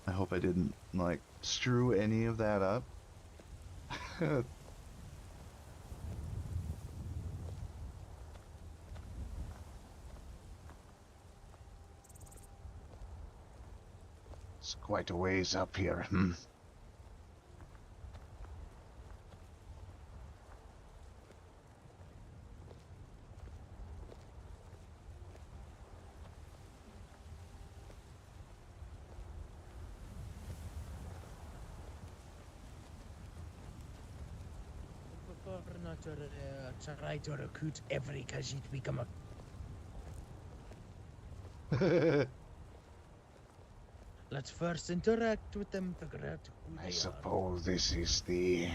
I hope I didn't, like, strew any of that up. It's quite a ways up here, Try to recruit every Khajiit become a... Let's first interact with them, figure out who they I are. suppose this is the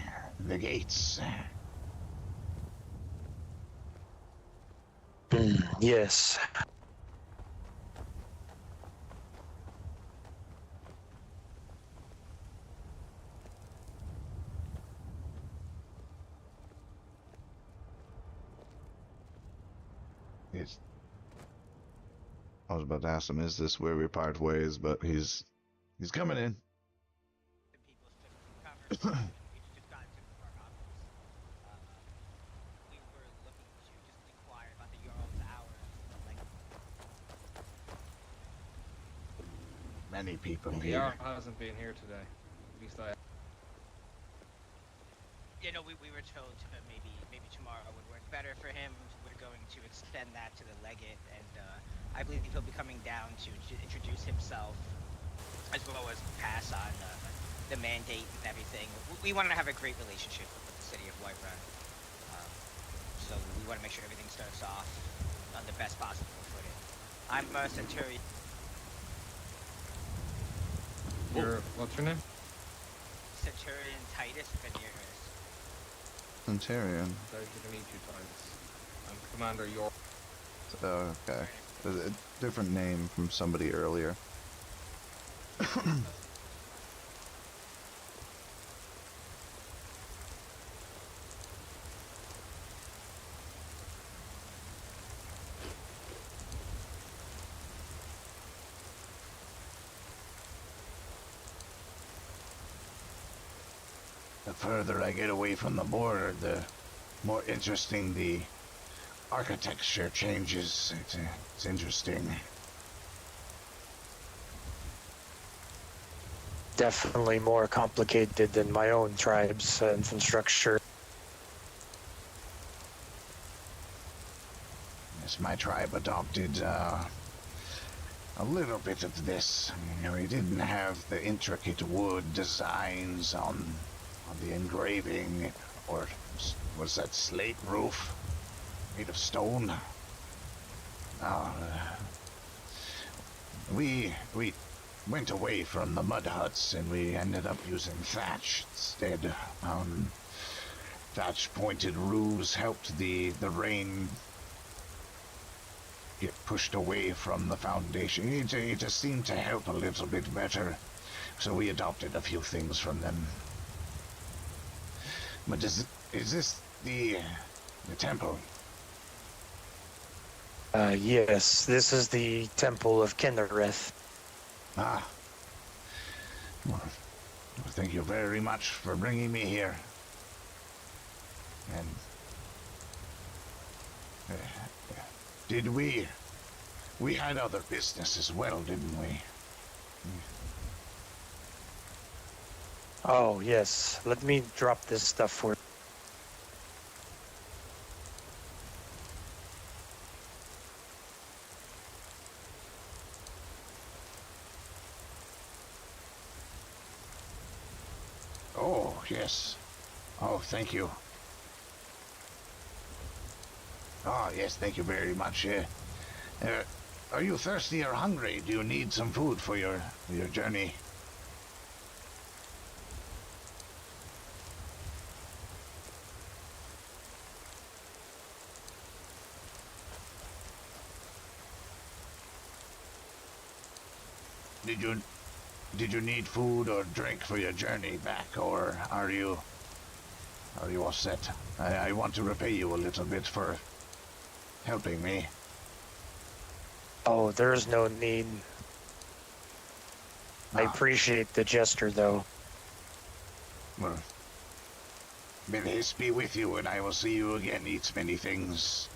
gates. Yes. I was about to ask him, is this where we part ways? But he's coming in. Many people The here. Jarl hasn't been here today. At least I. you know, we were told maybe tomorrow would work better for him. We're going to extend that to the legate, and I believe he'll be coming down to introduce himself, as well as pass on the mandate and everything. We want to have a great relationship with the city of Whiterun, so we want to make sure everything starts off on the best possible footing. I'm a Centurion. What's your name? Centurion Titus Veneris. Centurion. Pleasure to meet you, Titus. I'm Commander York. Oh, okay. A different name from somebody earlier. The further I get away from the border, the more interesting the architecture changes. It's interesting. Definitely more complicated than my own tribe's infrastructure. Yes, my tribe adopted a little bit of this. You know, we didn't have the intricate wood designs on the engraving, or was that slate roof made of stone? We went away from the mud huts and we ended up using thatch instead. Thatch pointed roofs helped the rain get pushed away from the foundation. It just seemed to help a little bit better, so we adopted a few things from them. But is this the temple? Yes, this is the Temple of Mereth. Ah. Well, thank you very much for bringing me here. And did we had other business as well, didn't we? Oh, yes. Let me drop this stuff for you. Oh, yes. Oh, thank you. Oh, yes, thank you very much. Are you thirsty or hungry? Do you need some food for your journey? Did you need food or drink for your journey back, or are you all set? I want to repay you a little bit for helping me. Oh, there's no need. I appreciate the gesture, though. Well, may the Hist be with you, and I will see you again. Eat many things.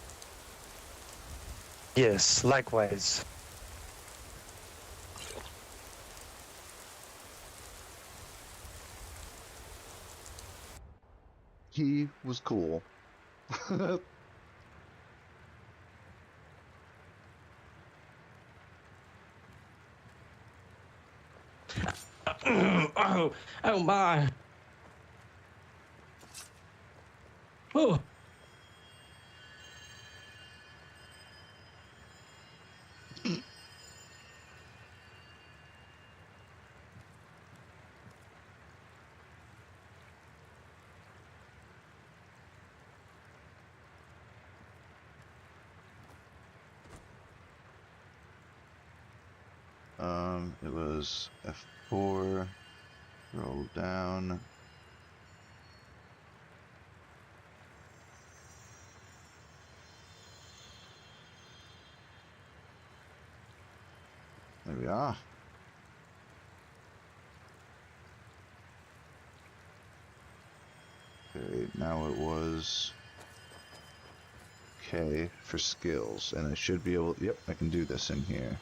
Yes, likewise. He was cool. Oh my. Oh. It was F4, roll down. There we are. Okay, now it was K for skills, and I should be able, yep, I can do this in here.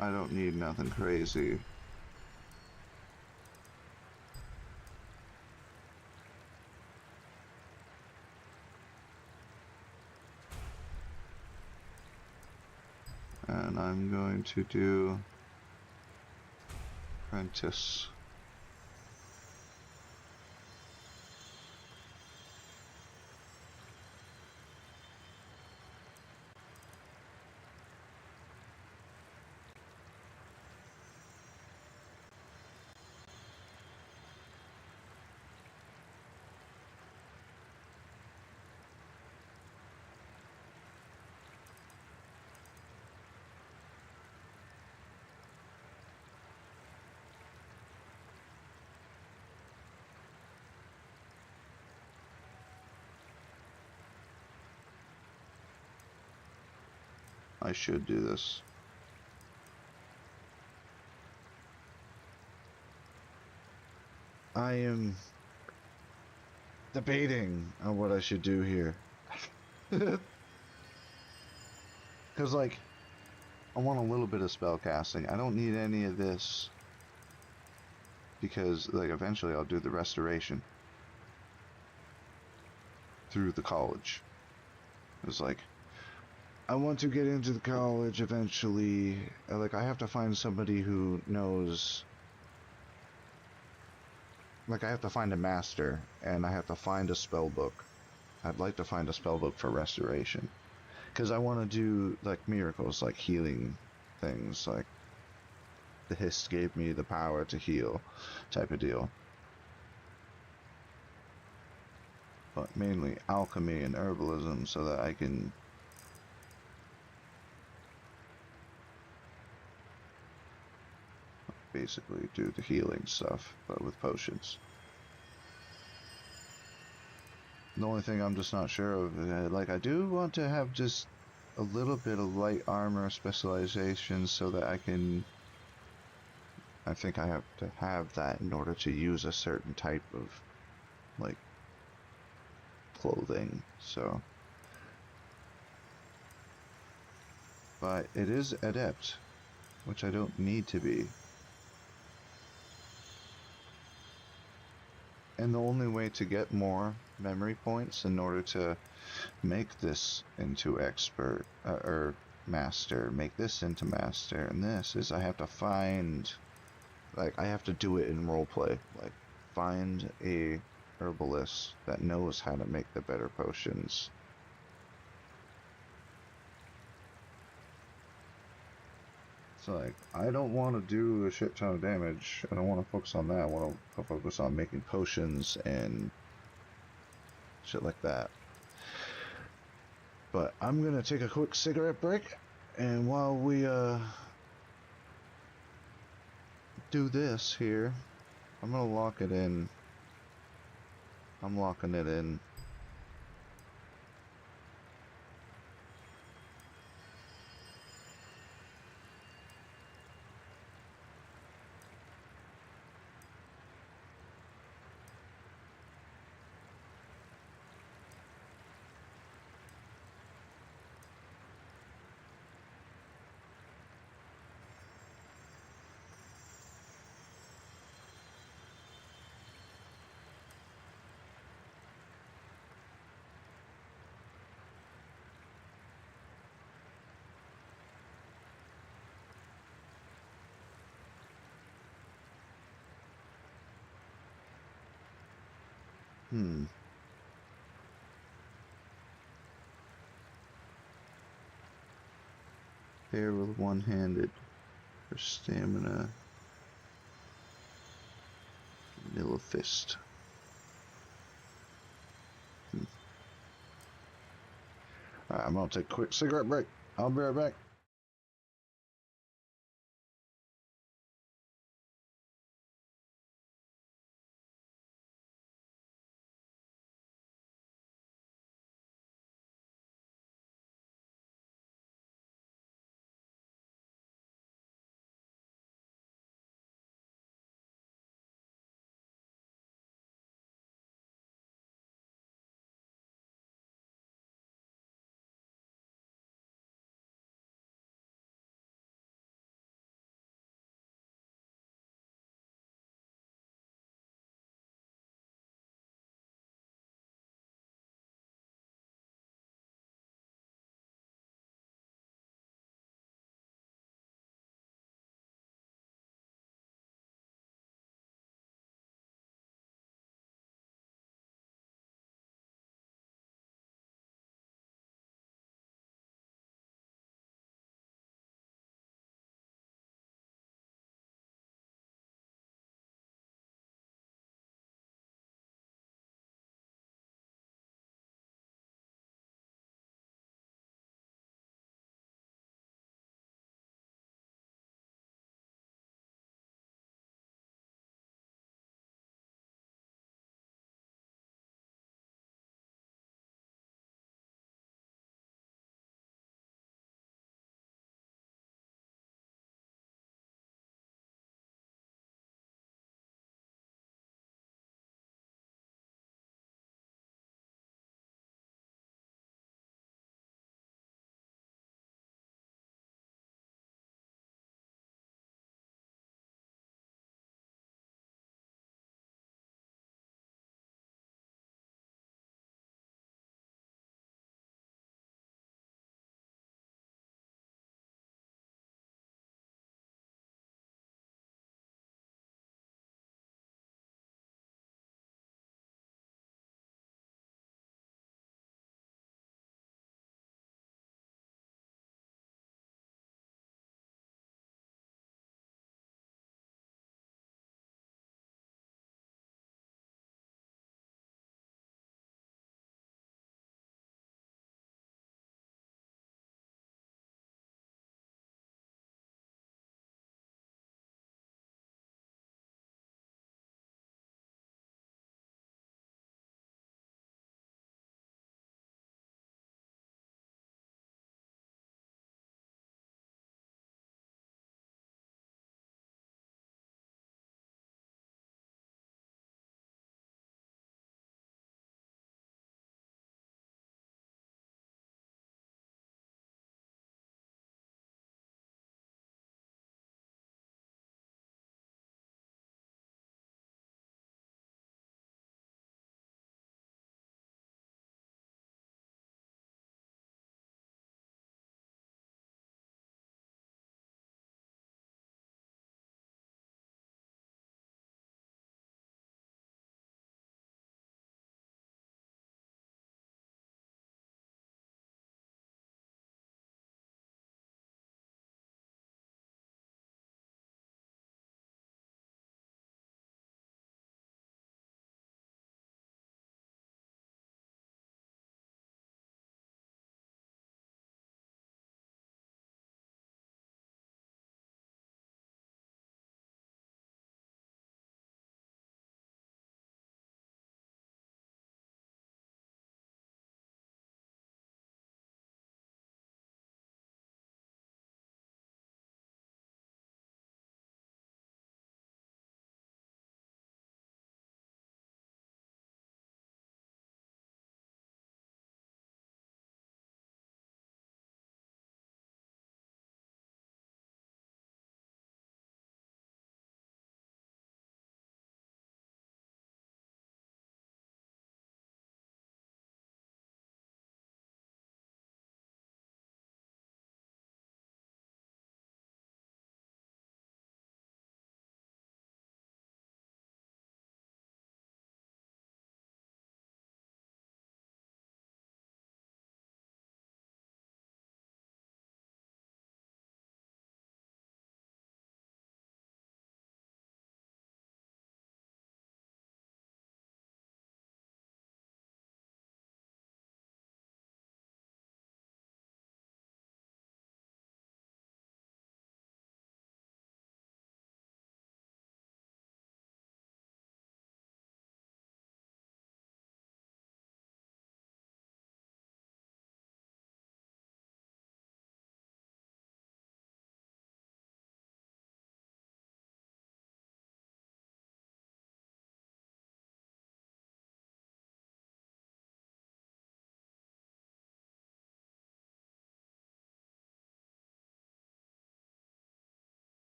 I don't need nothing crazy. And I'm going to do apprentice. I should do this. I am debating on what I should do here. Because, like, I want a little bit of spell casting. I don't need any of this. Because, like, eventually I'll do the restoration through the college. It's like, I want to get into the college eventually. Like, I have to find somebody who knows. Like, I have to find a master, and I have to find a spell book. I'd like to find a spell book for restoration. Because I want to do, like, miracles, like healing things. Like, the Hist gave me the power to heal, type of deal. But mainly alchemy and herbalism, so that I can basically do the healing stuff, but with potions. The only thing I'm just not sure of, like, I do want to have just a little bit of light armor specialization so that I can. I think I have to have that in order to use a certain type of, like, clothing, so. But it is adept, which I don't need to be. And the only way to get more memory points in order to make this into expert, or master, make this into master, and this is I have to find, like, I have to do it in roleplay. Like, find a herbalist that knows how to make the better potions. So, like, I don't want to do a shit ton of damage. I don't want to focus on that. I want to focus on making potions and shit like that. But I'm gonna take a quick cigarette break, and while we do this here, I'm gonna lock it in. I'm locking it in. Pair with one-handed for stamina. Vanilla fist. Alright, I'm gonna take a quick cigarette break. I'll be right back.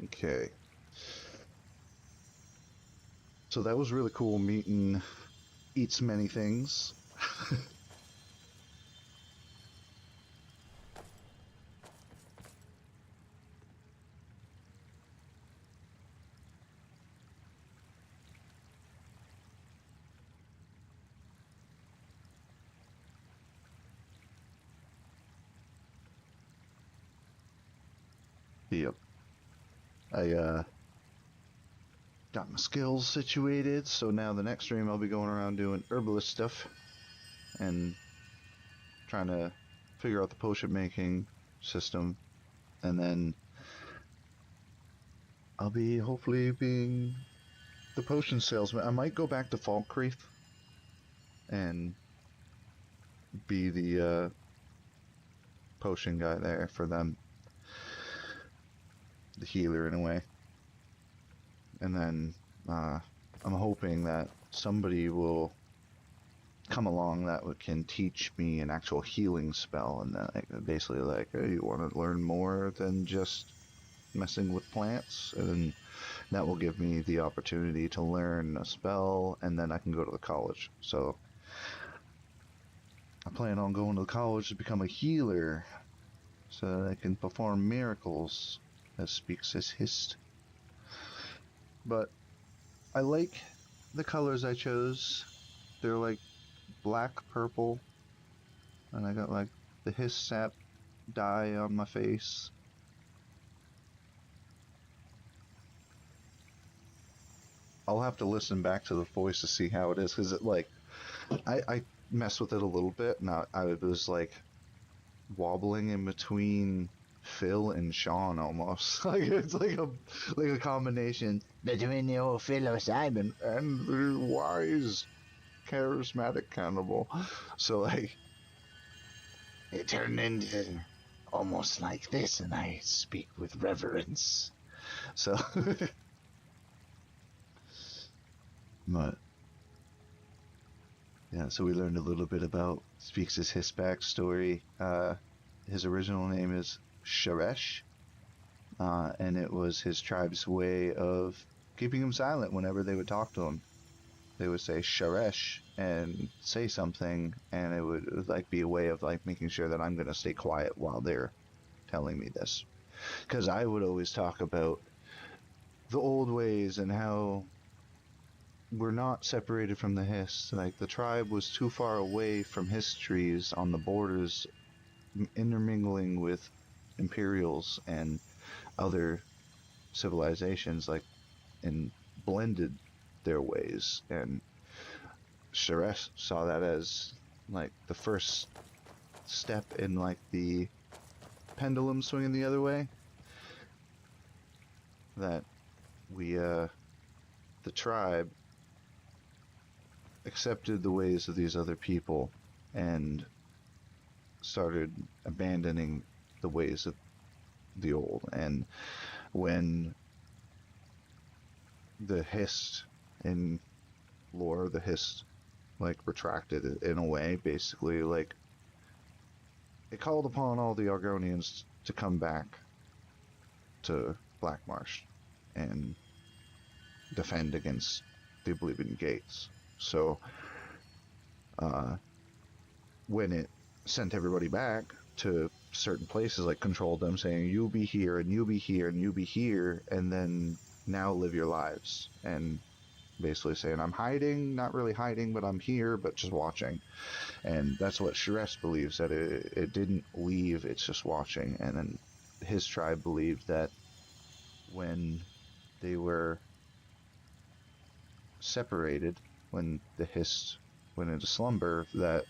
Okay. So that was really cool meeting Eats Many Things. Yep. I got my skills situated, so now the next stream I'll be going around doing herbalist stuff and trying to figure out the potion making system, and then I'll be hopefully being the potion salesman. I might go back to Falkreath and be the potion guy there for them, the healer in a way. And then I'm hoping that somebody will come along that can teach me an actual healing spell, and that basically like, hey, you want to learn more than just messing with plants, and that will give me the opportunity to learn a spell, and then I can go to the college. So I plan on going to the college to become a healer so that I can perform miracles, as Speaks-as-Hist. But I like the colors I chose. They're like black, purple, and I got like the Hist sap dye on my face. I'll have to listen back to the voice to see how it is, because it like I messed with it a little bit, and I was like wobbling in between Phil and Sean almost. Like it's like a combination between the old Phil Simon and the wise, charismatic cannibal. So like it turned into almost like this, and I speak with reverence. So but yeah, so we learned a little bit about Speaks-as-Hist backstory. His original name is Sharesh, and it was his tribe's way of keeping him silent whenever they would talk to him. They would say Sharesh and say something, and it would like be a way of like making sure that I'm going to stay quiet while they're telling me this. Because I would always talk about the old ways and how we're not separated from the Hist. Like the tribe was too far away from histories on the borders, intermingling with Imperials and other civilizations, like, and blended their ways. And Sharesh saw that as like the first step in like the pendulum swinging the other way. That we, the tribe, accepted the ways of these other people and started abandoning the ways of the old. And when the Hist in lore, the Hist like retracted it in a way, basically like it called upon all the Argonians to come back to Blackmarsh and defend against the Oblivion Gates. So when it sent everybody back to certain places, like controlled them, saying you be here and you be here and you be here, and then now live your lives, and basically saying I'm hiding, not really hiding, but I'm here, but just watching. And that's what Sharesh believes, that it didn't leave, it's just watching. And then his tribe believed that when they were separated, when the Hist went into slumber, that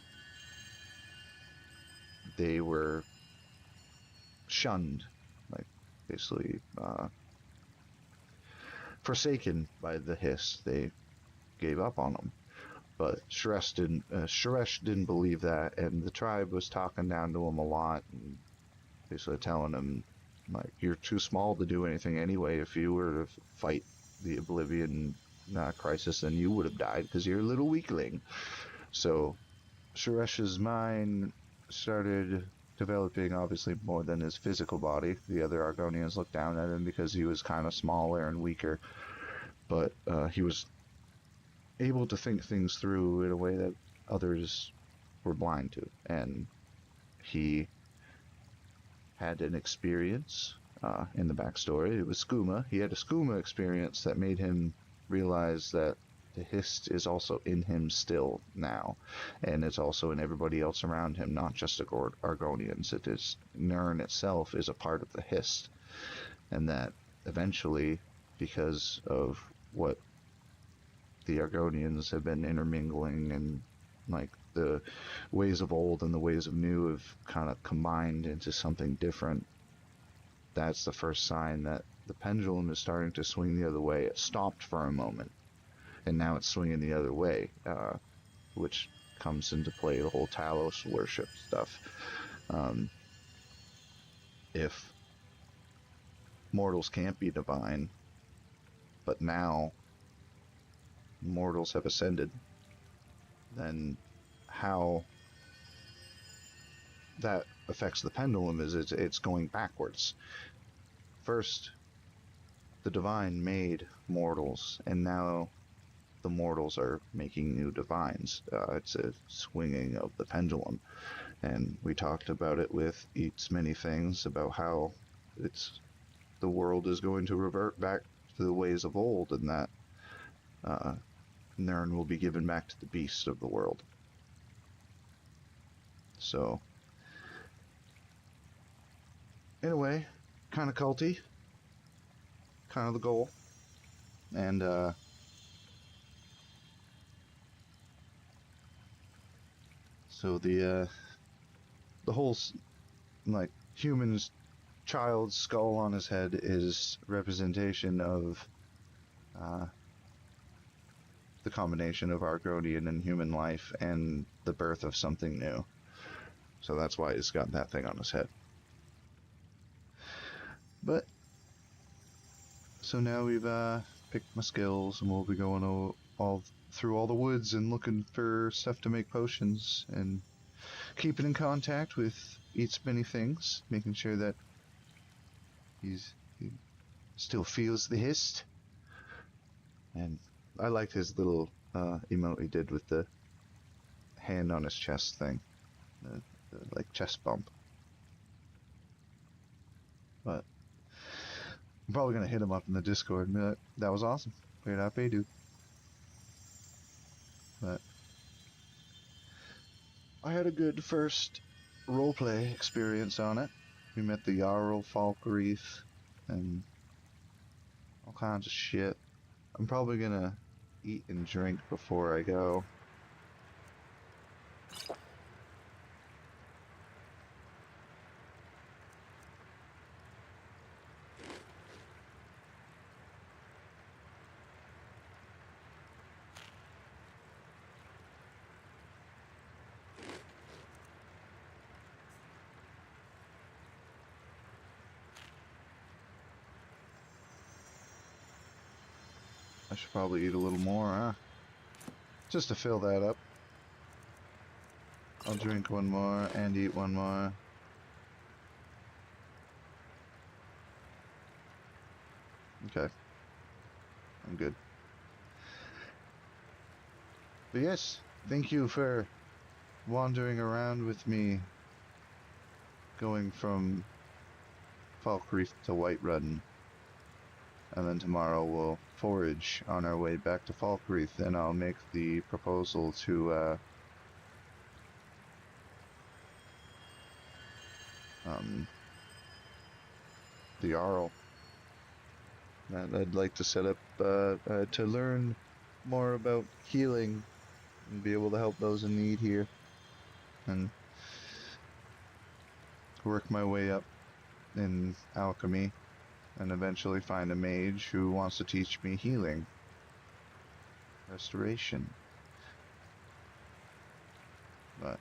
they were shunned, like basically forsaken by the Hist. They gave up on them. But Sharesh didn't believe that, and the tribe was talking down to him a lot, and basically telling him, like, you're too small to do anything anyway. If you were to fight the Oblivion crisis, then you would have died because you're a little weakling. So Sharesh's mind started developing obviously more than his physical body. The other Argonians looked down at him because he was kind of smaller and weaker, but he was able to think things through in a way that others were blind to, and he had an experience in the backstory. It was skooma. He had a skooma experience that made him realize that the Hist is also in him still now, and it's also in everybody else around him, not just the Argonians. It is, Nirn itself is a part of the Hist, and that eventually, because of what the Argonians have been intermingling, and like the ways of old and the ways of new have kind of combined into something different, that's the first sign that the pendulum is starting to swing the other way. It stopped for a moment, and now it's swinging the other way, which comes into play the whole Talos worship stuff. If mortals can't be divine, but now mortals have ascended, then how that affects the pendulum is it's going backwards. First, the divine made mortals, and now the mortals are making new divines. It's a swinging of the pendulum, and we talked about it with Eats Many Things, about how the world is going to revert back to the ways of old, and that Nirn will be given back to the beast of the world. So, in a way, kind of culty, kind of the goal, and so the whole like human's child's skull on his head is representation of the combination of Argonian and human life and the birth of something new. So that's why he's got that thing on his head. But so now we've picked my skills, and we'll be going all through all the woods and looking for stuff to make potions, and keeping in contact with Eats Many Things, making sure that he still feels the Hist. And I liked his little emote he did with the hand on his chest thing, the like chest bump. But I'm probably gonna hit him up in the Discord and be like, "That was awesome. Great IP, dude." But I had a good first roleplay experience on it. We met the Jarl, Falkreath, and all kinds of shit. I'm probably gonna eat and drink before I go. I should probably eat a little more, huh? Just to fill that up. I'll drink one more and eat one more. Okay. I'm good. But yes, thank you for wandering around with me, going from Falkreath to Whiterun. And then tomorrow we'll forage on our way back to Falkreath, and I'll make the proposal to the Jarl. And I'd like to set up to learn more about healing and be able to help those in need here, and work my way up in alchemy, and eventually find a mage who wants to teach me healing, restoration. But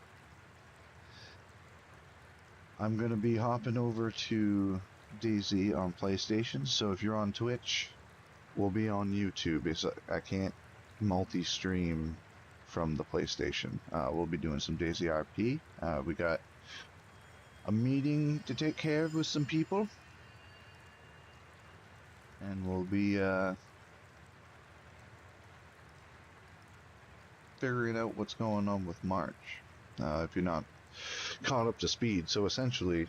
I'm gonna be hopping over to DayZ on PlayStation, so if you're on Twitch, we'll be on YouTube, because I can't multi-stream from the PlayStation. We'll be doing some DayZ RP. We got a meeting to take care of with some people. And we'll be figuring out what's going on with March. If you're not caught up to speed. So essentially,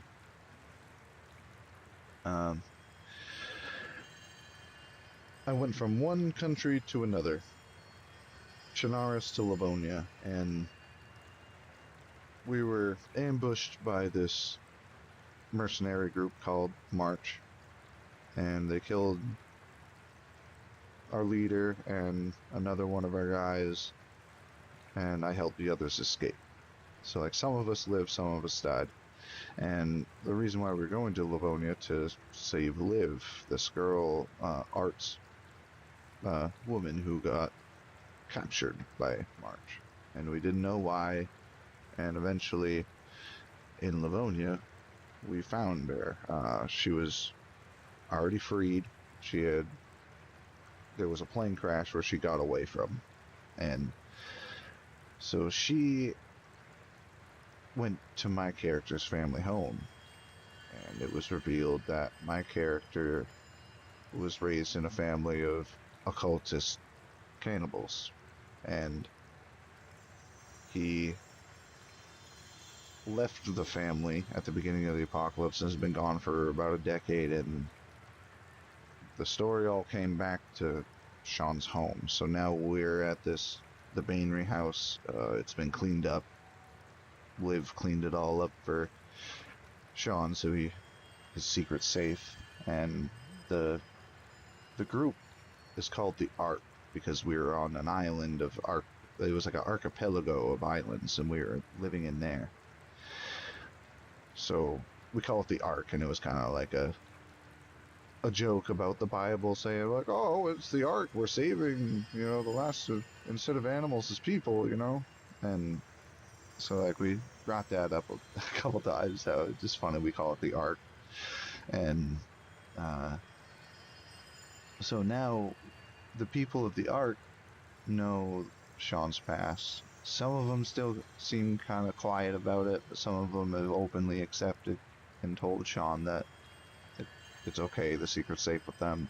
I went from one country to another, Chinaris to Livonia, and we were ambushed by this mercenary group called March, and they killed our leader and another one of our guys, and I helped the others escape. So like some of us lived, some of us died. And the reason why we're going to Livonia to save Liv, this girl, Art's woman who got captured by March. And we didn't know why. And eventually, in Livonia, we found her. She was already freed. There was a plane crash where she got away from. And so she went to my character's family home, and it was revealed that my character was raised in a family of occultist cannibals, and he left the family at the beginning of the apocalypse and has been gone for about a decade, and the story all came back to Sean's home. So now we're at the Bainry house. It's been cleaned up. Liv cleaned it all up for Sean, so his secret's safe. And the group is called the Ark because we were on an island of it was like an archipelago of islands, and we were living in there. So we call it the Ark, and it was kind of like a joke about the Bible, saying like, "Oh, it's the Ark. We're saving, the last instead of animals as people, And so like we brought that up a couple times. So it's just funny. We call it the Ark, and so now the people of the Ark know Sean's past. Some of them still seem kind of quiet about it, but some of them have openly accepted and told Sean that it's okay, the secret's safe with them,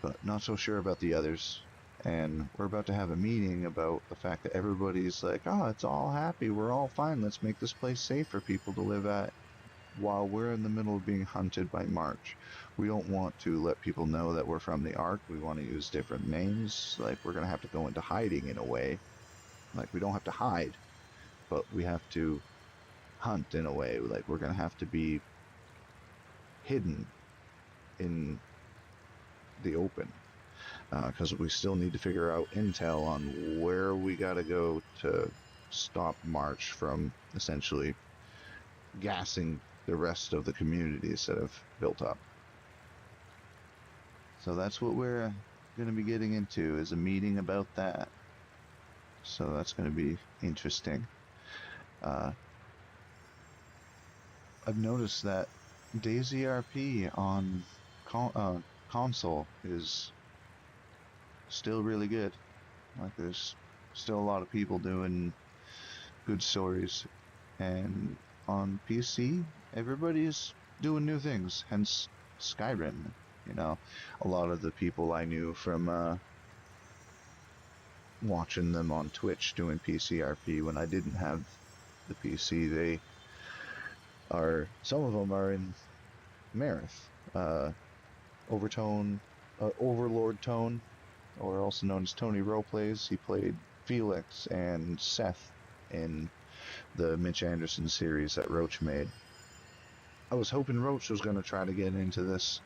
but not so sure about the others. And we're about to have a meeting about the fact that everybody's like, oh, it's all happy, we're all fine, let's make this place safe for people to live at, while we're in the middle of being hunted by March. We don't want to let people know that we're from the Ark. We want to use different names. Like, we're going to have to go into hiding in a way. Like, we don't have to hide, but we have to hunt in a way. Like, we're going to have to be hidden in the open, because we still need to figure out intel on where we got to go to stop March from essentially gassing the rest of the communities that have built up. So that's what we're going to be getting into, is a meeting about that. So that's going to be interesting. I've noticed that DayZRP on console is still really good. Like, there's still a lot of people doing good stories, and on PC everybody's doing new things, hence Skyrim. A lot of the people I knew from watching them on Twitch doing PCRP when I didn't have the PC, some of them are in Mereth, Overlord Tone, or also known as Tony Roleplays. He played Felix and Seth in the Mitch Anderson series that Roach made. I was hoping Roach was going to try to get into this,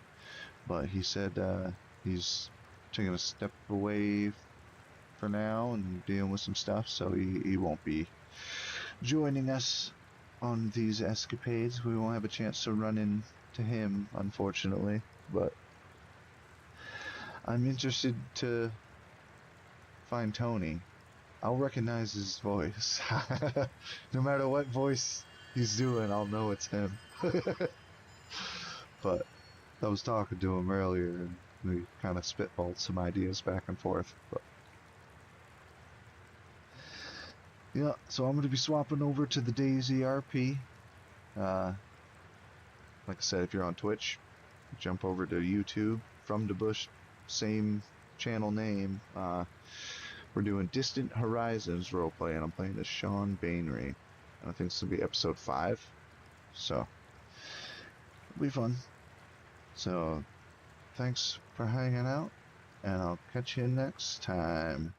but he said he's taking a step away for now and dealing with some stuff, so he won't be joining us on these escapades. We won't have a chance to run into him, unfortunately, but I'm interested to find Tony. I'll recognize his voice. No matter what voice he's doing, I'll know it's him. But I was talking to him earlier, and we kind of spitballed some ideas back and forth. But yeah, so I'm going to be swapping over to the DayZRP, Like I said, if you're on Twitch, jump over to YouTube, From the Bush, same channel name. We're doing Distant Horizons roleplay, and I'm playing as Sean Bainry. And I think this will be episode 5. So, it'll be fun. So, thanks for hanging out, and I'll catch you next time.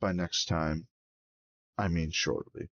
By next time, I mean shortly.